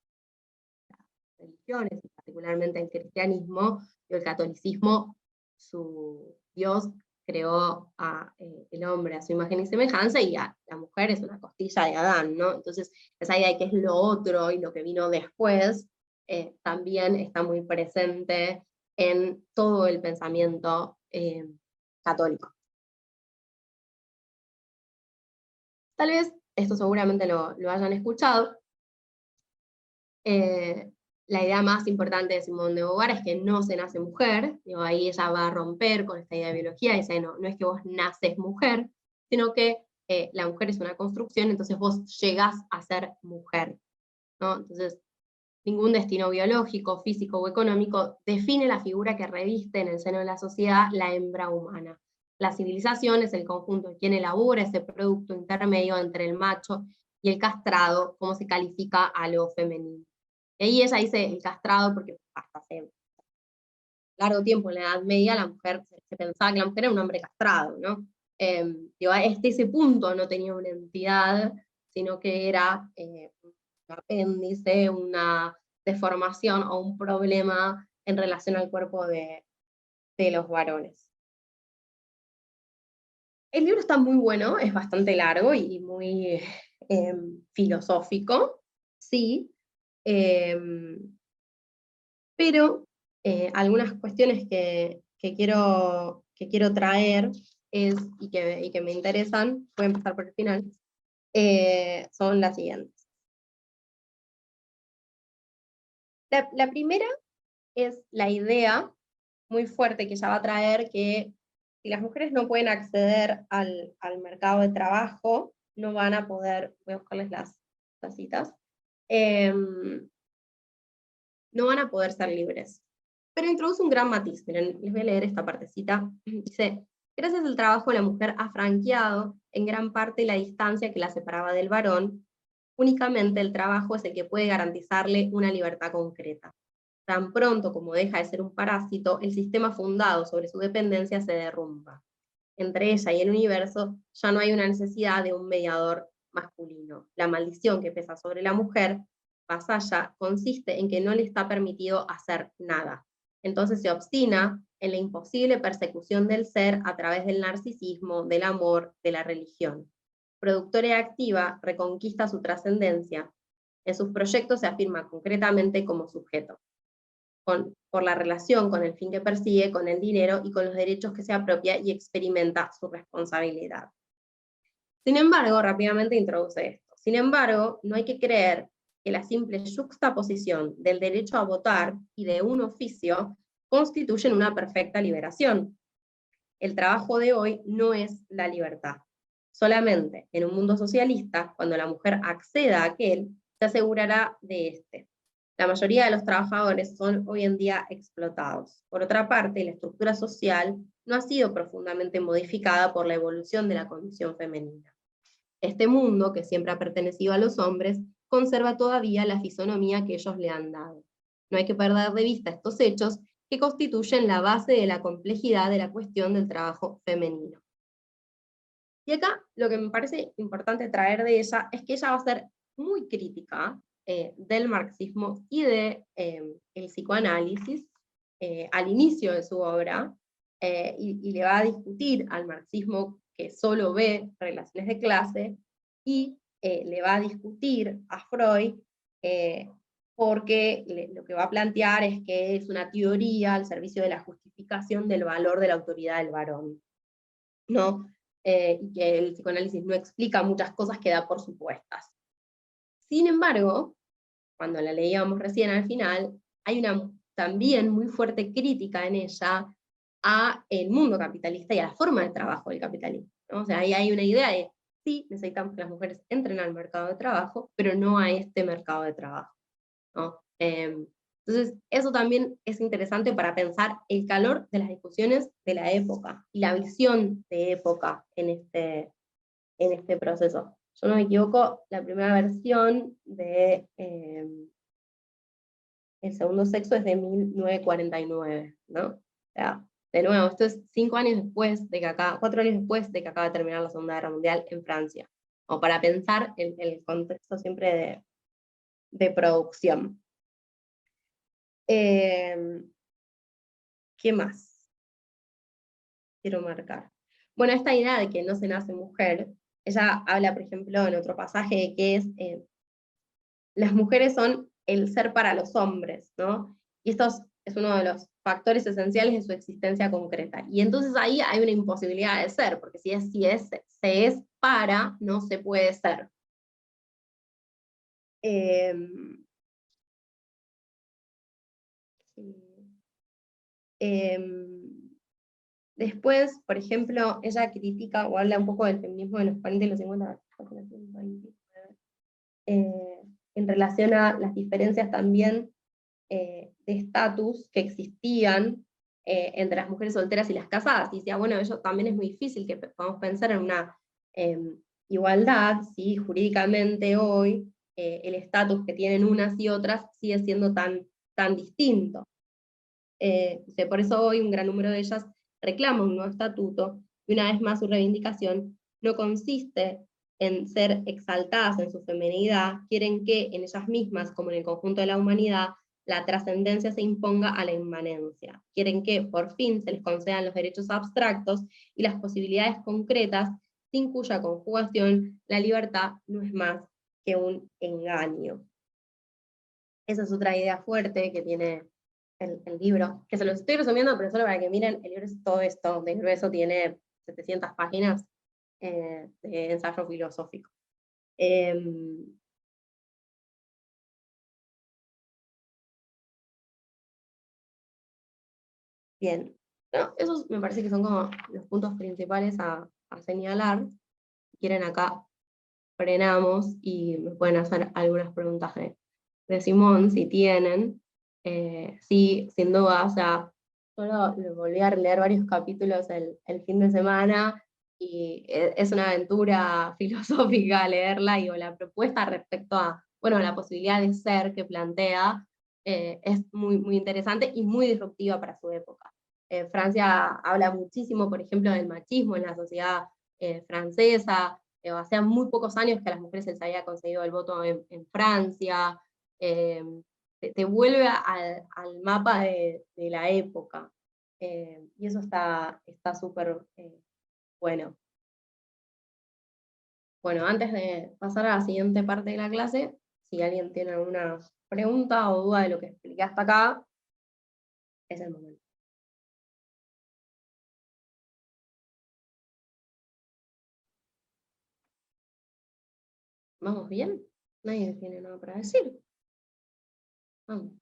religiones, y particularmente el cristianismo, el catolicismo, su Dios creó el hombre a su imagen y semejanza, y la mujer es una costilla de Adán, ¿no? Entonces, esa idea de que es lo otro y lo que vino después, también está muy presente en todo el pensamiento católico. Tal vez, esto seguramente lo hayan escuchado, la idea más importante de Simone de Beauvoir es que no se nace mujer, digo, ahí ella va a romper con esta idea de biología, y dice, no es que vos naces mujer, sino que la mujer es una construcción, entonces vos llegás a ser mujer, ¿no? Entonces, ningún destino biológico, físico o económico define la figura que reviste en el seno de la sociedad la hembra humana. La civilización es el conjunto de quien elabora ese producto intermedio entre el macho y el castrado, cómo se califica a lo femenino. Y ahí ella dice el castrado porque hasta hace largo tiempo en la Edad Media la mujer, se pensaba que la mujer era un hombre castrado, ¿no? Ese punto no tenía una entidad, sino que era un apéndice, una deformación o un problema en relación al cuerpo de los varones. El libro está muy bueno, es bastante largo y muy filosófico, sí, pero algunas cuestiones que quiero traer y que me interesan, voy a empezar por el final, son las siguientes. La primera es la idea muy fuerte que ella va a traer que si las mujeres no pueden acceder al mercado de trabajo, no van a poder, voy a buscarles las citas, no van a poder ser libres. Pero introduce un gran matiz, miren, les voy a leer esta partecita. Dice, gracias al trabajo la mujer ha franqueado en gran parte la distancia que la separaba del varón, únicamente el trabajo es el que puede garantizarle una libertad concreta. Tan pronto como deja de ser un parásito, el sistema fundado sobre su dependencia se derrumba. Entre ella y el universo ya no hay una necesidad de un mediador masculino. La maldición que pesa sobre la mujer, vasalla, consiste en que no le está permitido hacer nada. Entonces se obstina en la imposible persecución del ser a través del narcisismo, del amor, de la religión. Productora y activa, reconquista su trascendencia. En sus proyectos se afirma concretamente como sujeto. Por la relación con el fin que persigue, con el dinero y con los derechos que se apropia y experimenta su responsabilidad. Sin embargo, rápidamente introduce esto. Sin embargo, no hay que creer que la simple yuxtaposición del derecho a votar y de un oficio constituyen una perfecta liberación. El trabajo de hoy no es la libertad. Solamente en un mundo socialista, cuando la mujer acceda a aquel, se asegurará de este. La mayoría de los trabajadores son hoy en día explotados. Por otra parte, la estructura social no ha sido profundamente modificada por la evolución de la condición femenina. Este mundo, que siempre ha pertenecido a los hombres, conserva todavía la fisonomía que ellos le han dado. No hay que perder de vista estos hechos que constituyen la base de la complejidad de la cuestión del trabajo femenino. Y acá lo que me parece importante traer de ella es que ella va a ser muy crítica del marxismo y del psicoanálisis al inicio de su obra, y le va a discutir al marxismo que solo ve relaciones de clase, y le va a discutir a Freud porque lo que va a plantear es que es una teoría al servicio de la justificación del valor de la autoridad del varón, ¿no? y que el psicoanálisis no explica muchas cosas que da por supuestas. Sin embargo, cuando la leíamos recién al final, hay una también muy fuerte crítica en ella a el mundo capitalista y a la forma de trabajo del capitalismo, ¿no? O sea, ahí hay una idea de, sí, necesitamos que las mujeres entren al mercado de trabajo, pero no a este mercado de trabajo, ¿no? Entonces, eso también es interesante para pensar el calor de las discusiones de la época, y la visión de época en este proceso. Yo no me equivoco, la primera versión de El segundo sexo es de 1949, ¿no? O sea, de nuevo, esto es 4 años después de que acaba de terminar la Segunda Guerra Mundial en Francia, o para pensar el contexto siempre de producción. ¿Qué más quiero marcar? Bueno, esta idea de que no se nace mujer, ella habla, por ejemplo, en otro pasaje de que las mujeres son el ser para los hombres, ¿no? Y esto es uno de los factores esenciales de su existencia concreta. Y entonces ahí hay una imposibilidad de ser, porque se es para, no se puede ser. Después, por ejemplo, ella critica o habla un poco del feminismo de los 40 y los 50, en relación a las diferencias también de estatus que existían entre las mujeres solteras y las casadas. Y decía, bueno, eso también es muy difícil que podamos pensar en una igualdad, si jurídicamente hoy el estatus que tienen unas y otras sigue siendo tan distinto. Por eso hoy un gran número de ellas reclama un nuevo estatuto, y una vez más su reivindicación no consiste en ser exaltadas en su feminidad, quieren que en ellas mismas, como en el conjunto de la humanidad, la trascendencia se imponga a la inmanencia. Quieren que por fin se les concedan los derechos abstractos y las posibilidades concretas, sin cuya conjugación la libertad no es más que un engaño. Esa es otra idea fuerte que tiene el libro, que se los estoy resumiendo, pero solo para que miren, el libro es todo esto, de grueso tiene 700 páginas de ensayo filosófico. Bien, ¿no? Esos me parece que son como los puntos principales a señalar. Si quieren acá frenamos y me pueden hacer algunas preguntas de Simón, si tienen. Sí, sin duda, o sea, yo lo volví a leer varios capítulos el fin de semana, y es una aventura filosófica leerla, y la propuesta respecto a, bueno, la posibilidad de ser que plantea, es muy, muy interesante y muy disruptiva para su época. Francia habla muchísimo, por ejemplo, del machismo en la sociedad francesa. Hacía muy pocos años que a las mujeres se les había conseguido el voto en Francia. Te vuelve al mapa de la época, y eso está súper bueno. Bueno, antes de pasar a la siguiente parte de la clase, si alguien tiene alguna pregunta o duda de lo que expliqué hasta acá, es el momento. ¿Vamos bien? Nadie tiene nada para decir. Vamos.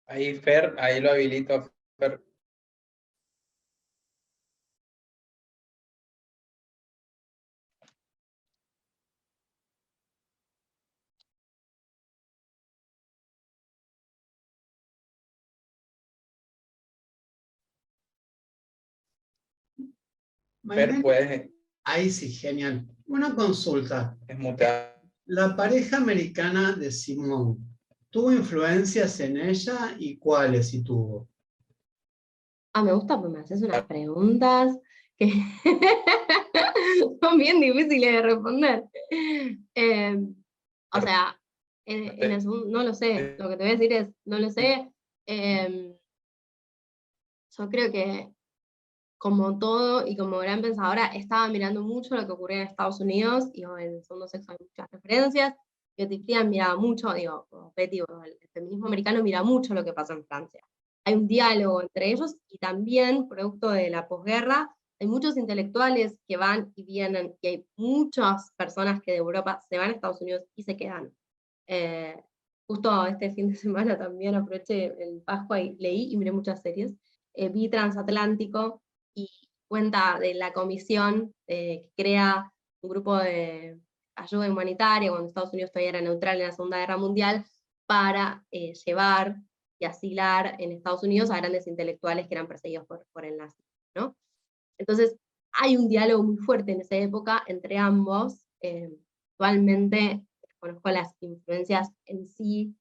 Ahí Fer, ahí lo habilito a Fer. Fer, puedes Ahí sí, genial. Una consulta. desmutear. La pareja americana de Simón, ¿tuvo influencias en ella y cuáles si tuvo? Me gusta porque me haces unas preguntas que son bien difíciles de responder. O sea, no lo sé, lo que te voy a decir es, no lo sé. Yo creo que, como todo y como gran pensadora, estaba mirando mucho lo que ocurría en Estados Unidos, y en el segundo sexo hay muchas referencias. Betty Friedan miraba mucho, digo, o Betty, o el feminismo americano mira mucho lo que pasa en Francia. Hay un diálogo entre ellos, y también, producto de la posguerra, hay muchos intelectuales que van y vienen, y hay muchas personas que de Europa se van a Estados Unidos y se quedan. Justo este fin de semana también aproveché el Pascua y leí y miré muchas series. Vi Transatlántico, y cuenta de la comisión que crea un grupo de ayuda humanitaria cuando Estados Unidos todavía era neutral en la Segunda Guerra Mundial, para llevar y asilar en Estados Unidos a grandes intelectuales que eran perseguidos por el nazismo, ¿no? Entonces, hay un diálogo muy fuerte en esa época entre ambos. Actualmente conozco las influencias en sí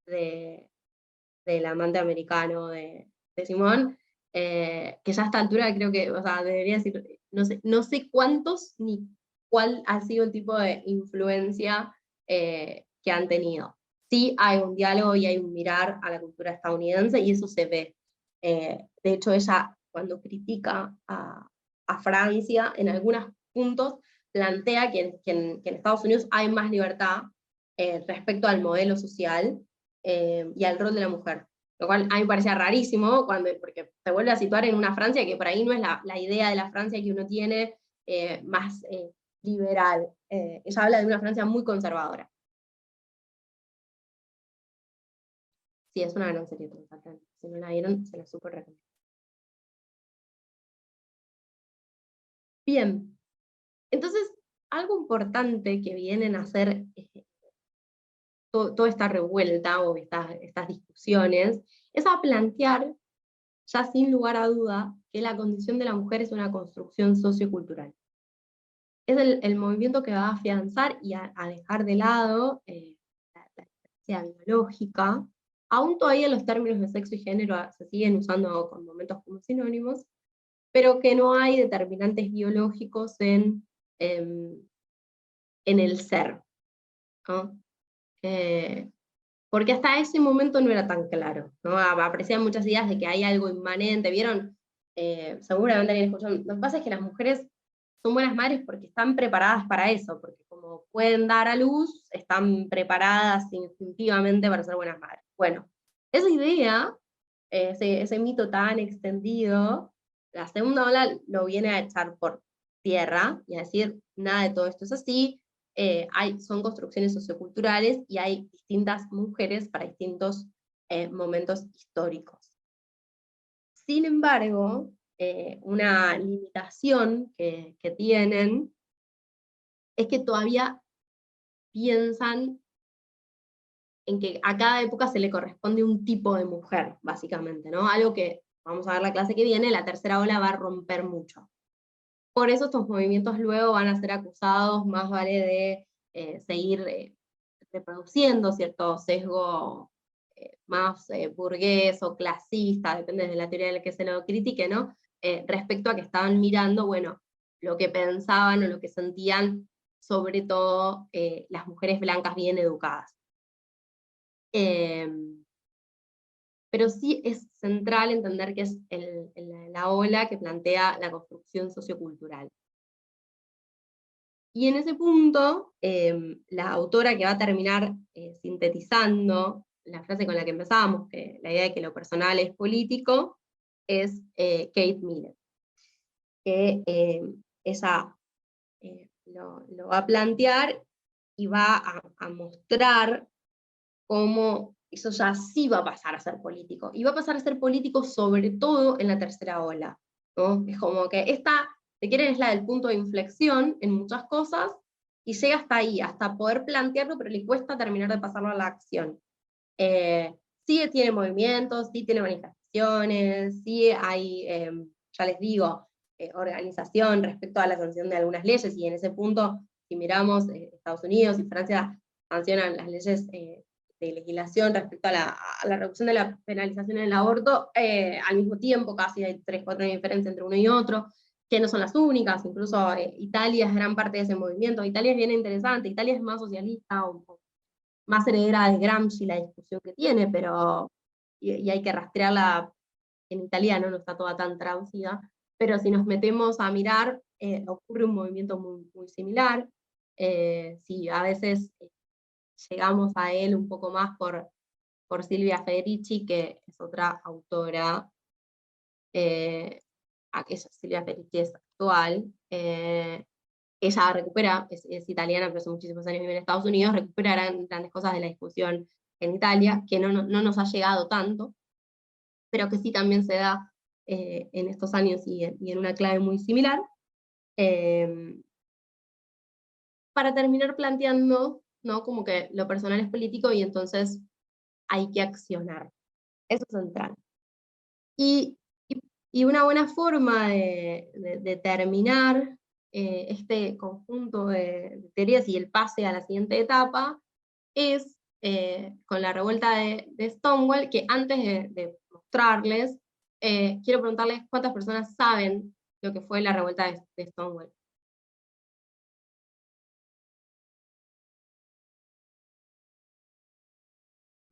del amante americano de Simón, que ya a esta altura creo que, o sea, debería decir, no sé cuántos ni cuál ha sido el tipo de influencia que han tenido. Sí hay un diálogo y hay un mirar a la cultura estadounidense, y eso se ve. De hecho, ella, cuando critica a Francia, en algunos puntos plantea que en Estados Unidos hay más libertad respecto al modelo social y al rol de la mujer. Lo cual a mí me parecía rarísimo, porque se vuelve a situar en una Francia que por ahí no es la idea de la Francia que uno tiene más liberal. Ella habla de una Francia muy conservadora. Sí, es una gran serie, si no la vieron, se la súper recomiendo. Bien, entonces, algo importante que vienen a hacer toda esta revuelta o estas discusiones, es a plantear, ya sin lugar a duda, que la condición de la mujer es una construcción sociocultural. Es el movimiento que va a afianzar y a dejar de lado la diferencia biológica. Aún todavía los términos de sexo y género se siguen usando con momentos como sinónimos, pero que no hay determinantes biológicos en el ser, ¿no? Porque hasta ese momento no era tan claro, ¿no? Aparecían muchas ideas de que hay algo inmanente, ¿vieron? Seguramente alguien escuchó. Lo que pasa es que las mujeres son buenas madres porque están preparadas para eso, porque como pueden dar a luz, están preparadas instintivamente para ser buenas madres. Bueno, esa idea, ese mito tan extendido, la segunda ola lo viene a echar por tierra y a decir, nada de todo esto es así. Son construcciones socioculturales y hay distintas mujeres para distintos momentos históricos. Sin embargo, una limitación que tienen es que todavía piensan en que a cada época se le corresponde un tipo de mujer, básicamente, ¿no? Algo que, vamos a ver la clase que viene, la tercera ola va a romper mucho. Por eso estos movimientos luego van a ser acusados, más vale de seguir reproduciendo cierto sesgo más burgués o clasista, depende de la teoría de la que se lo critique, ¿no? Respecto a que estaban mirando, bueno, lo que pensaban o lo que sentían, sobre todo las mujeres blancas bien educadas. Pero sí es central entender que es la ola que plantea la construcción sociocultural. Y en ese punto, la autora que va a terminar sintetizando la frase con la que empezábamos, que la idea de que lo personal es político, es Kate Millett, que ella lo va a plantear y va a mostrar cómo eso ya sí va a pasar a ser político, y va a pasar a ser político sobre todo en la tercera ola, ¿no? Es como que esta, si quieren, es la del punto de inflexión en muchas cosas, y llega hasta ahí, hasta poder plantearlo, pero le cuesta terminar de pasarlo a la acción. Sí tiene movimientos, sí tiene manifestaciones, sí hay, ya les digo, organización respecto a la sanción de algunas leyes, y en ese punto, si miramos Estados Unidos y Francia sancionan las leyes de legislación respecto a la reducción de la penalización en el aborto, al mismo tiempo, casi hay 3-4 años de diferencia entre uno y otro, que no son las únicas, incluso Italia es gran parte de ese movimiento. Italia es bien interesante, Italia es más socialista, o más heredera de Gramsci la discusión que tiene, pero, y hay que rastrearla en italiano, no está toda tan traducida, pero si nos metemos a mirar, ocurre un movimiento muy, muy similar. Sí, a veces llegamos a él un poco más por Silvia Federici, que es otra autora, aquella Silvia Federici es actual, ella recupera, es italiana, pero hace muchísimos años vive en Estados Unidos, recupera grandes cosas de la discusión en Italia, que no nos ha llegado tanto, pero que sí también se da en estos años y en una clave muy similar, para terminar planteando, ¿no? Como que lo personal es político y entonces hay que accionar. Eso es central. Y una buena forma de terminar este conjunto de teorías y el pase a la siguiente etapa es con la revuelta de Stonewall, que antes de mostrarles, quiero preguntarles cuántas personas saben lo que fue la revuelta de Stonewall.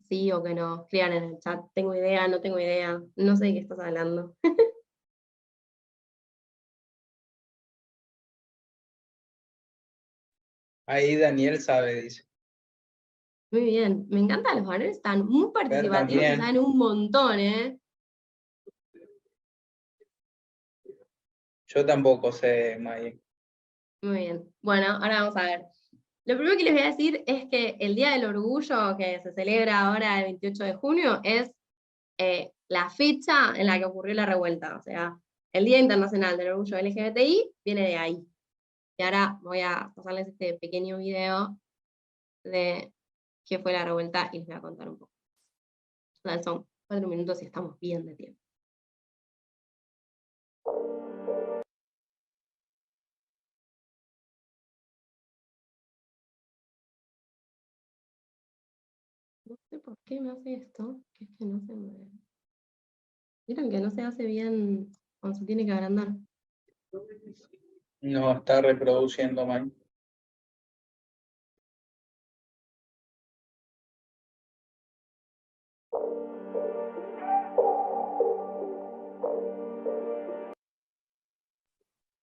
Sí o que no, escriban en el chat, tengo idea, no tengo idea, no sé de qué estás hablando. Ahí Daniel sabe, dice. Muy bien, me encantan los varones, están muy participativos y también. saben un montón, ¿eh? Yo tampoco sé, May. Muy bien, bueno, ahora vamos a ver. Lo primero que les voy a decir es que el Día del Orgullo, que se celebra ahora el 28 de junio, es la fecha en la que ocurrió la revuelta, o sea, el Día Internacional del Orgullo LGBTI viene de ahí. Y ahora voy a pasarles este pequeño video de qué fue la revuelta y les voy a contar un poco. O sea, son 4 minutos y estamos bien de tiempo. No sé por qué me hace esto, que es que no se mueve. Miren que no se hace bien cuando se tiene que agrandar. No está reproduciendo, May.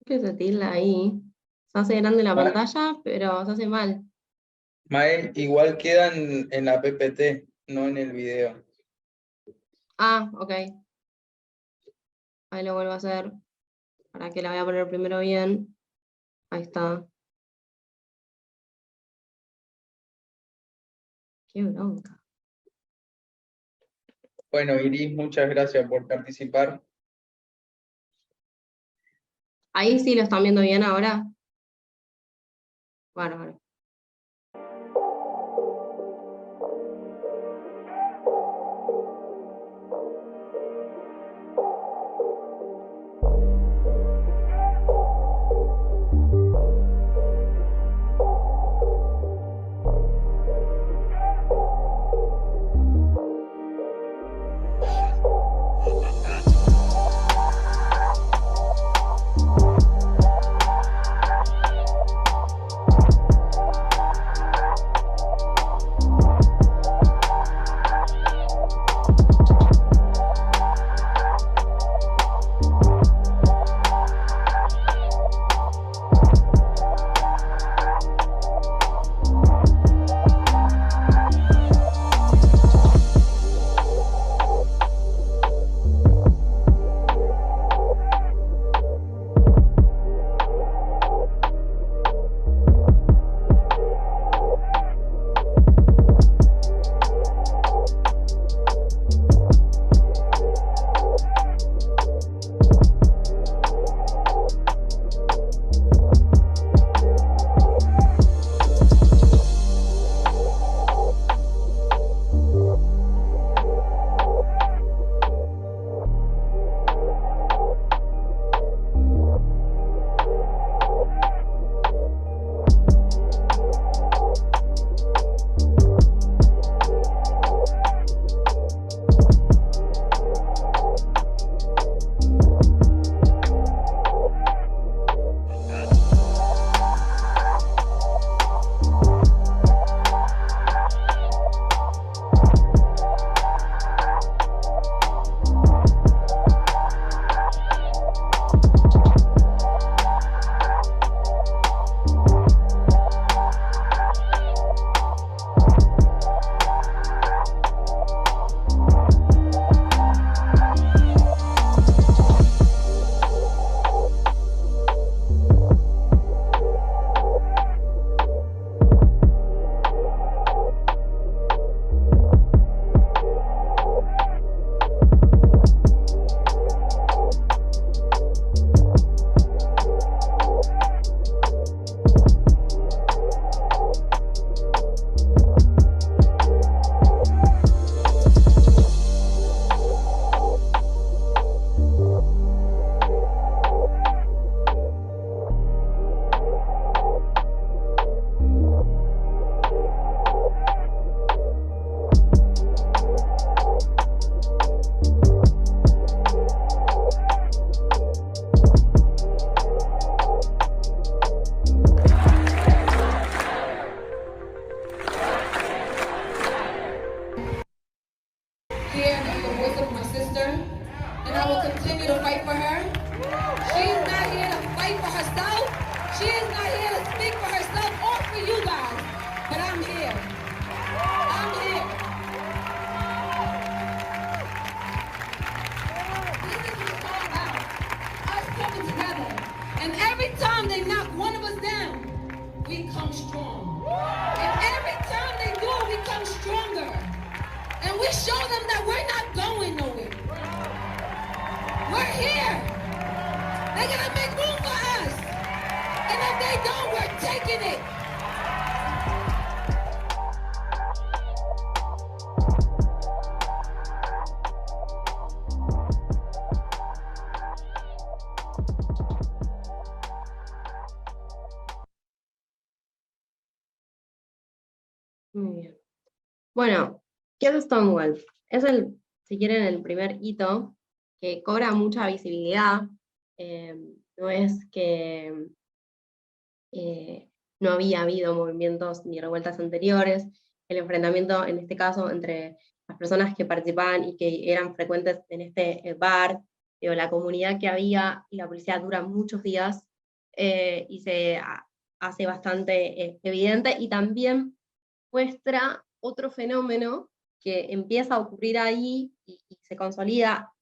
Que se tilda ahí. Se hace grande la Mal. pantalla, pero se hace mal. May, igual quedan en la PPT, no en el video. Ah, ok. Ahí lo vuelvo a hacer. Para que la voy a poner primero bien. Ahí está. Qué bronca. Bueno, Iris, muchas gracias por participar. Ahí sí lo están viendo bien ahora. Bárbaro. become strong. And every time they do, we become stronger. And we show them that we're not going nowhere. We're here. They're gonna make room for us. And if they don't, we're taking it. Muy bien. Bueno, ¿qué es Stonewall? Es si quieren, el primer hito que cobra mucha visibilidad. No es que no había habido movimientos ni revueltas anteriores. El enfrentamiento, en este caso, entre las personas que participaban y que eran frecuentes en este bar, la comunidad que había y la policía dura muchos días, y se hace bastante evidente, y también muestra otro fenómeno que empieza a ocurrir ahí y se consolida,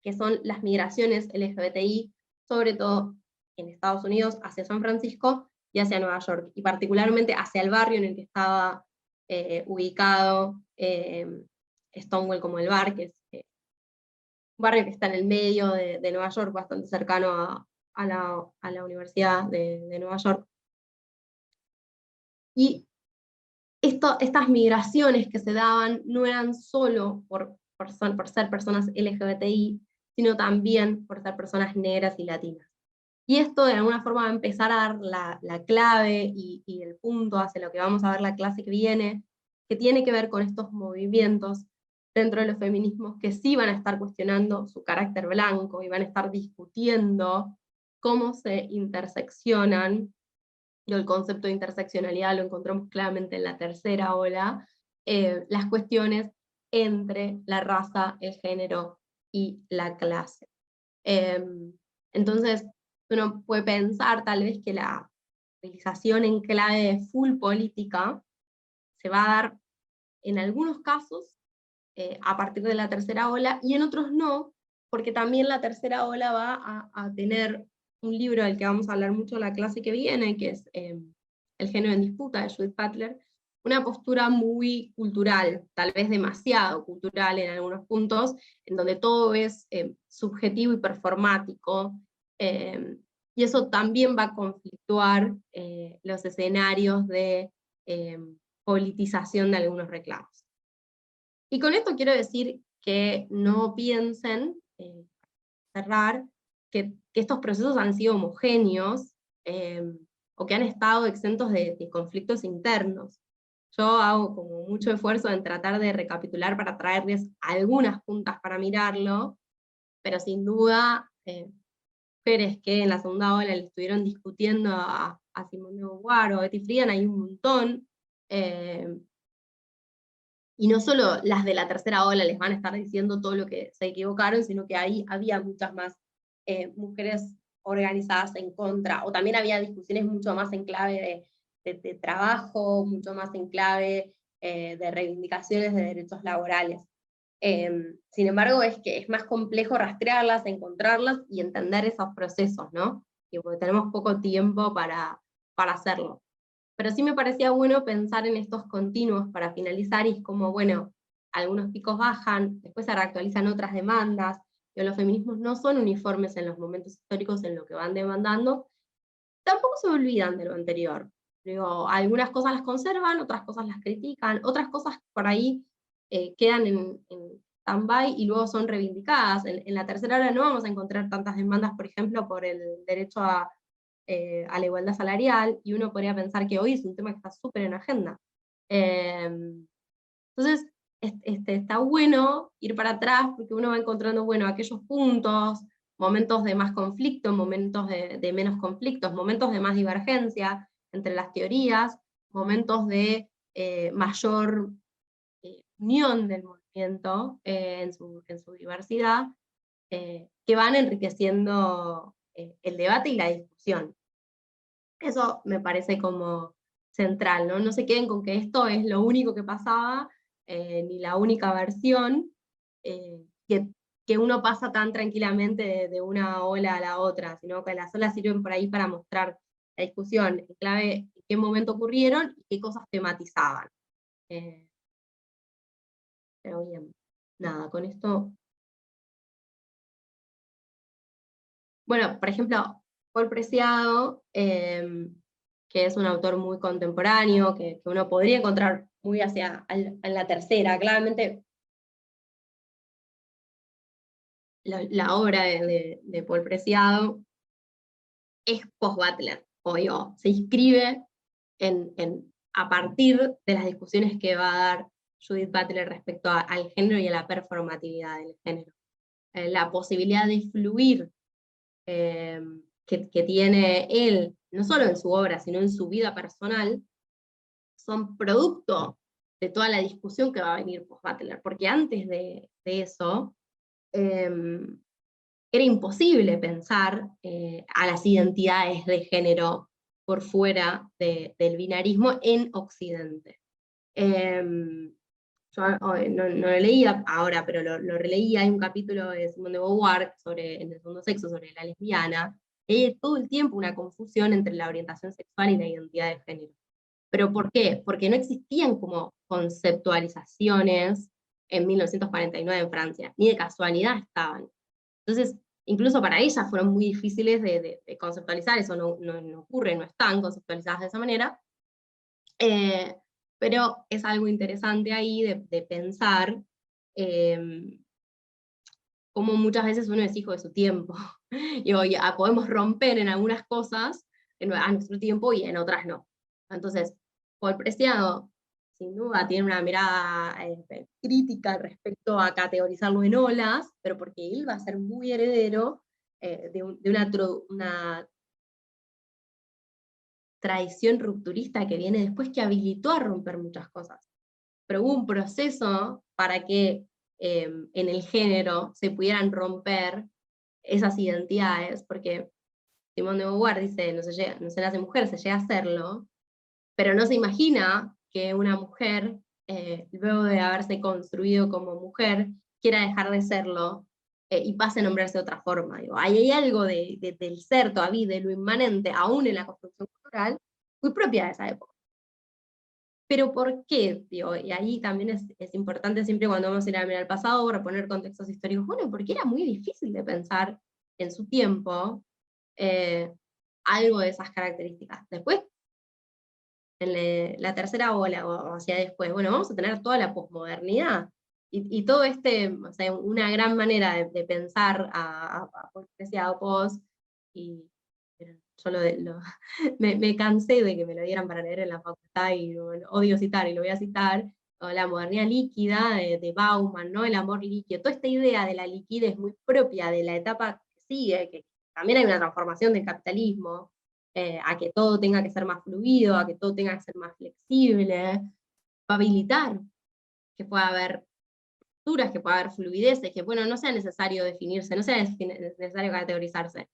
que son las migraciones LGBTI, sobre todo en Estados Unidos, hacia San Francisco y hacia Nueva York, y particularmente hacia el barrio en el que estaba ubicado Stonewall como el bar, que es un barrio que está en el medio de Nueva York, bastante cercano a la Universidad de Nueva York. Y estas migraciones que se daban no eran solo por ser personas LGBTI, sino también por ser personas negras y latinas. Y esto de alguna forma va a empezar a dar la clave y el punto hacia lo que vamos a ver la clase que viene, que tiene que ver con estos movimientos dentro de los feminismos que sí van a estar cuestionando su carácter blanco y van a estar discutiendo cómo se interseccionan. Y el concepto de interseccionalidad lo encontramos claramente en la tercera ola, las cuestiones entre la raza, el género y la clase. Entonces, uno puede pensar tal vez que la movilización en clave de full política se va a dar en algunos casos a partir de la tercera ola, y en otros no, porque también la tercera ola va a tener un libro del que vamos a hablar mucho en la clase que viene, que es El género en disputa, de Judith Butler, una postura muy cultural, tal vez demasiado cultural en algunos puntos, en donde todo es subjetivo y performático, y eso también va a conflictuar los escenarios de politización de algunos reclamos. Y con esto quiero decir que no piensen, cerrar, que estos procesos han sido homogéneos, o que han estado exentos de conflictos internos. Yo hago como mucho esfuerzo en tratar de recapitular para traerles algunas puntas para mirarlo, pero sin duda, mujeres que en la segunda ola le estuvieron discutiendo a Simone de Beauvoir o Betty Friedan, hay un montón, y no solo las de la tercera ola les van a estar diciendo todo lo que se equivocaron, sino que ahí había muchas más mujeres organizadas en contra, o también había discusiones mucho más en clave de trabajo, mucho más en clave de reivindicaciones de derechos laborales. Sin embargo, es que es más complejo rastrearlas, encontrarlas y entender esos procesos, ¿no? Y porque tenemos poco tiempo para hacerlo. Pero sí me parecía bueno pensar en estos continuos para finalizar, y es como, bueno, algunos picos bajan, después se reactualizan otras demandas, y los feminismos no son uniformes en los momentos históricos en lo que van demandando, tampoco se olvidan de lo anterior. Digo, algunas cosas las conservan, otras cosas las critican, otras cosas por ahí quedan en stand-by y luego son reivindicadas. En la tercera ola no vamos a encontrar tantas demandas, por ejemplo, por el derecho a la igualdad salarial, y uno podría pensar que hoy es un tema que está súper en agenda. Entonces, está bueno ir para atrás, porque uno va encontrando, bueno, aquellos puntos, momentos de más conflicto, momentos de menos conflictos, momentos de más divergencia entre las teorías, momentos de mayor unión del movimiento en su diversidad, que van enriqueciendo el debate y la discusión. Eso me parece como central, ¿no? No se queden con que esto es lo único que pasaba, ni la única versión, que uno pasa tan tranquilamente de una ola a la otra, sino que las olas sirven por ahí para mostrar la discusión en clave qué momento ocurrieron y qué cosas tematizaban. Pero bien, nada, con esto... Bueno, por ejemplo, Paul Preciado, que es un autor muy contemporáneo, que uno podría encontrar muy hacia en la tercera, claramente la obra de Paul Preciado es post-Butler, obvio, se inscribe a partir de las discusiones que va a dar Judith Butler respecto al género y a la performatividad del género. La posibilidad de fluir que tiene él, no solo en su obra, sino en su vida personal, son producto de toda la discusión que va a venir post-Butler, porque antes de eso, era imposible pensar a las identidades de género por fuera del binarismo en Occidente. Yo no lo leía ahora, pero lo releí. Hay un capítulo de Simone de Beauvoir en el segundo sexo, sobre la lesbiana, y hay todo el tiempo una confusión entre la orientación sexual y la identidad de género. ¿Pero por qué? Porque no existían como conceptualizaciones en 1949 en Francia, ni de casualidad estaban. Entonces, incluso para ellas fueron muy difíciles de conceptualizar, eso no ocurre, no están conceptualizadas de esa manera, pero es algo interesante ahí de pensar cómo muchas veces uno es hijo de su tiempo, y hoy podemos romper en algunas cosas a nuestro tiempo y en otras no. Entonces, Paul Preciado, sin duda, tiene una mirada crítica respecto a categorizarlo en olas, pero porque él va a ser muy heredero de una tradición rupturista que viene después, que habilitó a romper muchas cosas. Pero hubo un proceso para que en el género se pudieran romper esas identidades, porque Simone de Beauvoir dice, no se nace mujer, se llega a serlo, pero no se imagina que una mujer, luego de haberse construido como mujer, quiera dejar de serlo y pase a nombrarse de otra forma. Digo, hay algo del ser todavía, de lo inmanente, aún en la construcción cultural, muy propia de esa época. ¿Pero por qué? Digo, y ahí también es importante siempre cuando vamos a ir a mirar al pasado, reponer contextos históricos. Bueno, porque era muy difícil de pensar en su tiempo algo de esas características. Después, en la tercera ola o hacia después, bueno, vamos a tener toda la posmodernidad y todo o sea, una gran manera de pensar a Preciado post, y yo me cansé de que me lo dieran para leer en la facultad y odio citar y lo voy a citar, o la modernidad líquida de Bauman, ¿no? El amor líquido, toda esta idea de la liquidez muy propia de la etapa que sigue, que también hay una transformación del capitalismo, a que todo tenga que ser más fluido, a que todo tenga que ser más flexible, va a habilitar que pueda haber rupturas, que pueda haber fluideces, que bueno, no sea necesario definirse, no sea necesario categorizarse.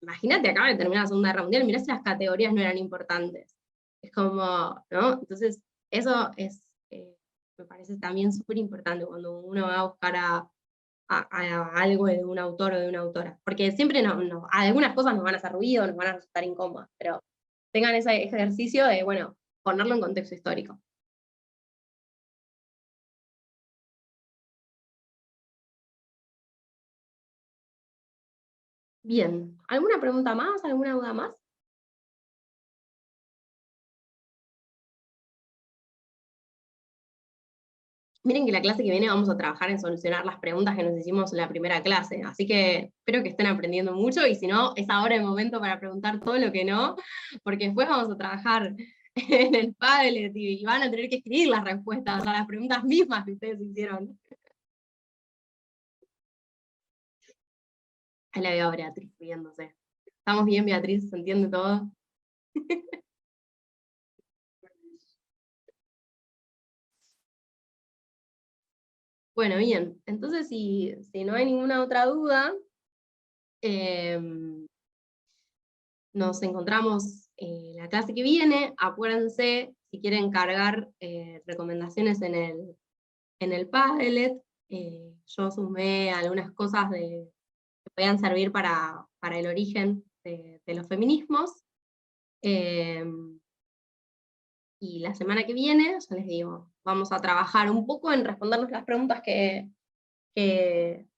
Imagínate, acaba de terminar la Segunda Guerra Mundial, mirá si las categorías no eran importantes. Es como, ¿no? Entonces, eso me parece también súper importante cuando uno va a buscar a algo de un autor o de una autora. Porque siempre algunas cosas nos van a hacer ruido, nos van a resultar incómodas, pero tengan ese ejercicio de, bueno, ponerlo en contexto histórico. Bien, ¿alguna pregunta más? ¿Alguna duda más? Miren que la clase que viene vamos a trabajar en solucionar las preguntas que nos hicimos en la primera clase, así que espero que estén aprendiendo mucho, y si no, es ahora el momento para preguntar todo lo que no, porque después vamos a trabajar en el Padlet y van a tener que escribir las respuestas a las preguntas mismas que ustedes hicieron. Ahí la veo a Beatriz riéndose. ¿Estamos bien, Beatriz? ¿Se entiende todo? Bueno, bien. Entonces, si no hay ninguna otra duda, nos encontramos la clase que viene. Acuérdense, si quieren cargar recomendaciones en el Padlet, yo sumé algunas cosas que puedan servir para el origen de los feminismos. Y la semana que viene, ya les digo, vamos a trabajar un poco en respondernos las preguntas de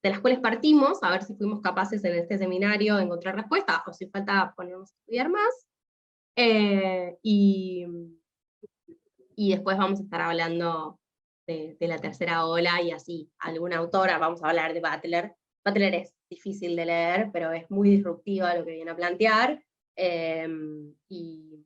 las cuales partimos, a ver si fuimos capaces en este seminario de encontrar respuesta, o si falta ponernos a estudiar más. Y después vamos a estar hablando de la tercera ola, y así, alguna autora, vamos a hablar de Butler. Butler es difícil de leer, pero es muy disruptiva lo que viene a plantear, y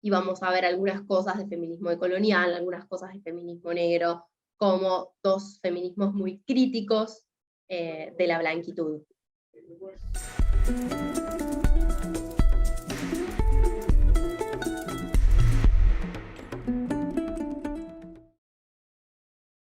vamos a ver algunas cosas de feminismo decolonial, algunas cosas de feminismo negro, como dos feminismos muy críticos de la blanquitud.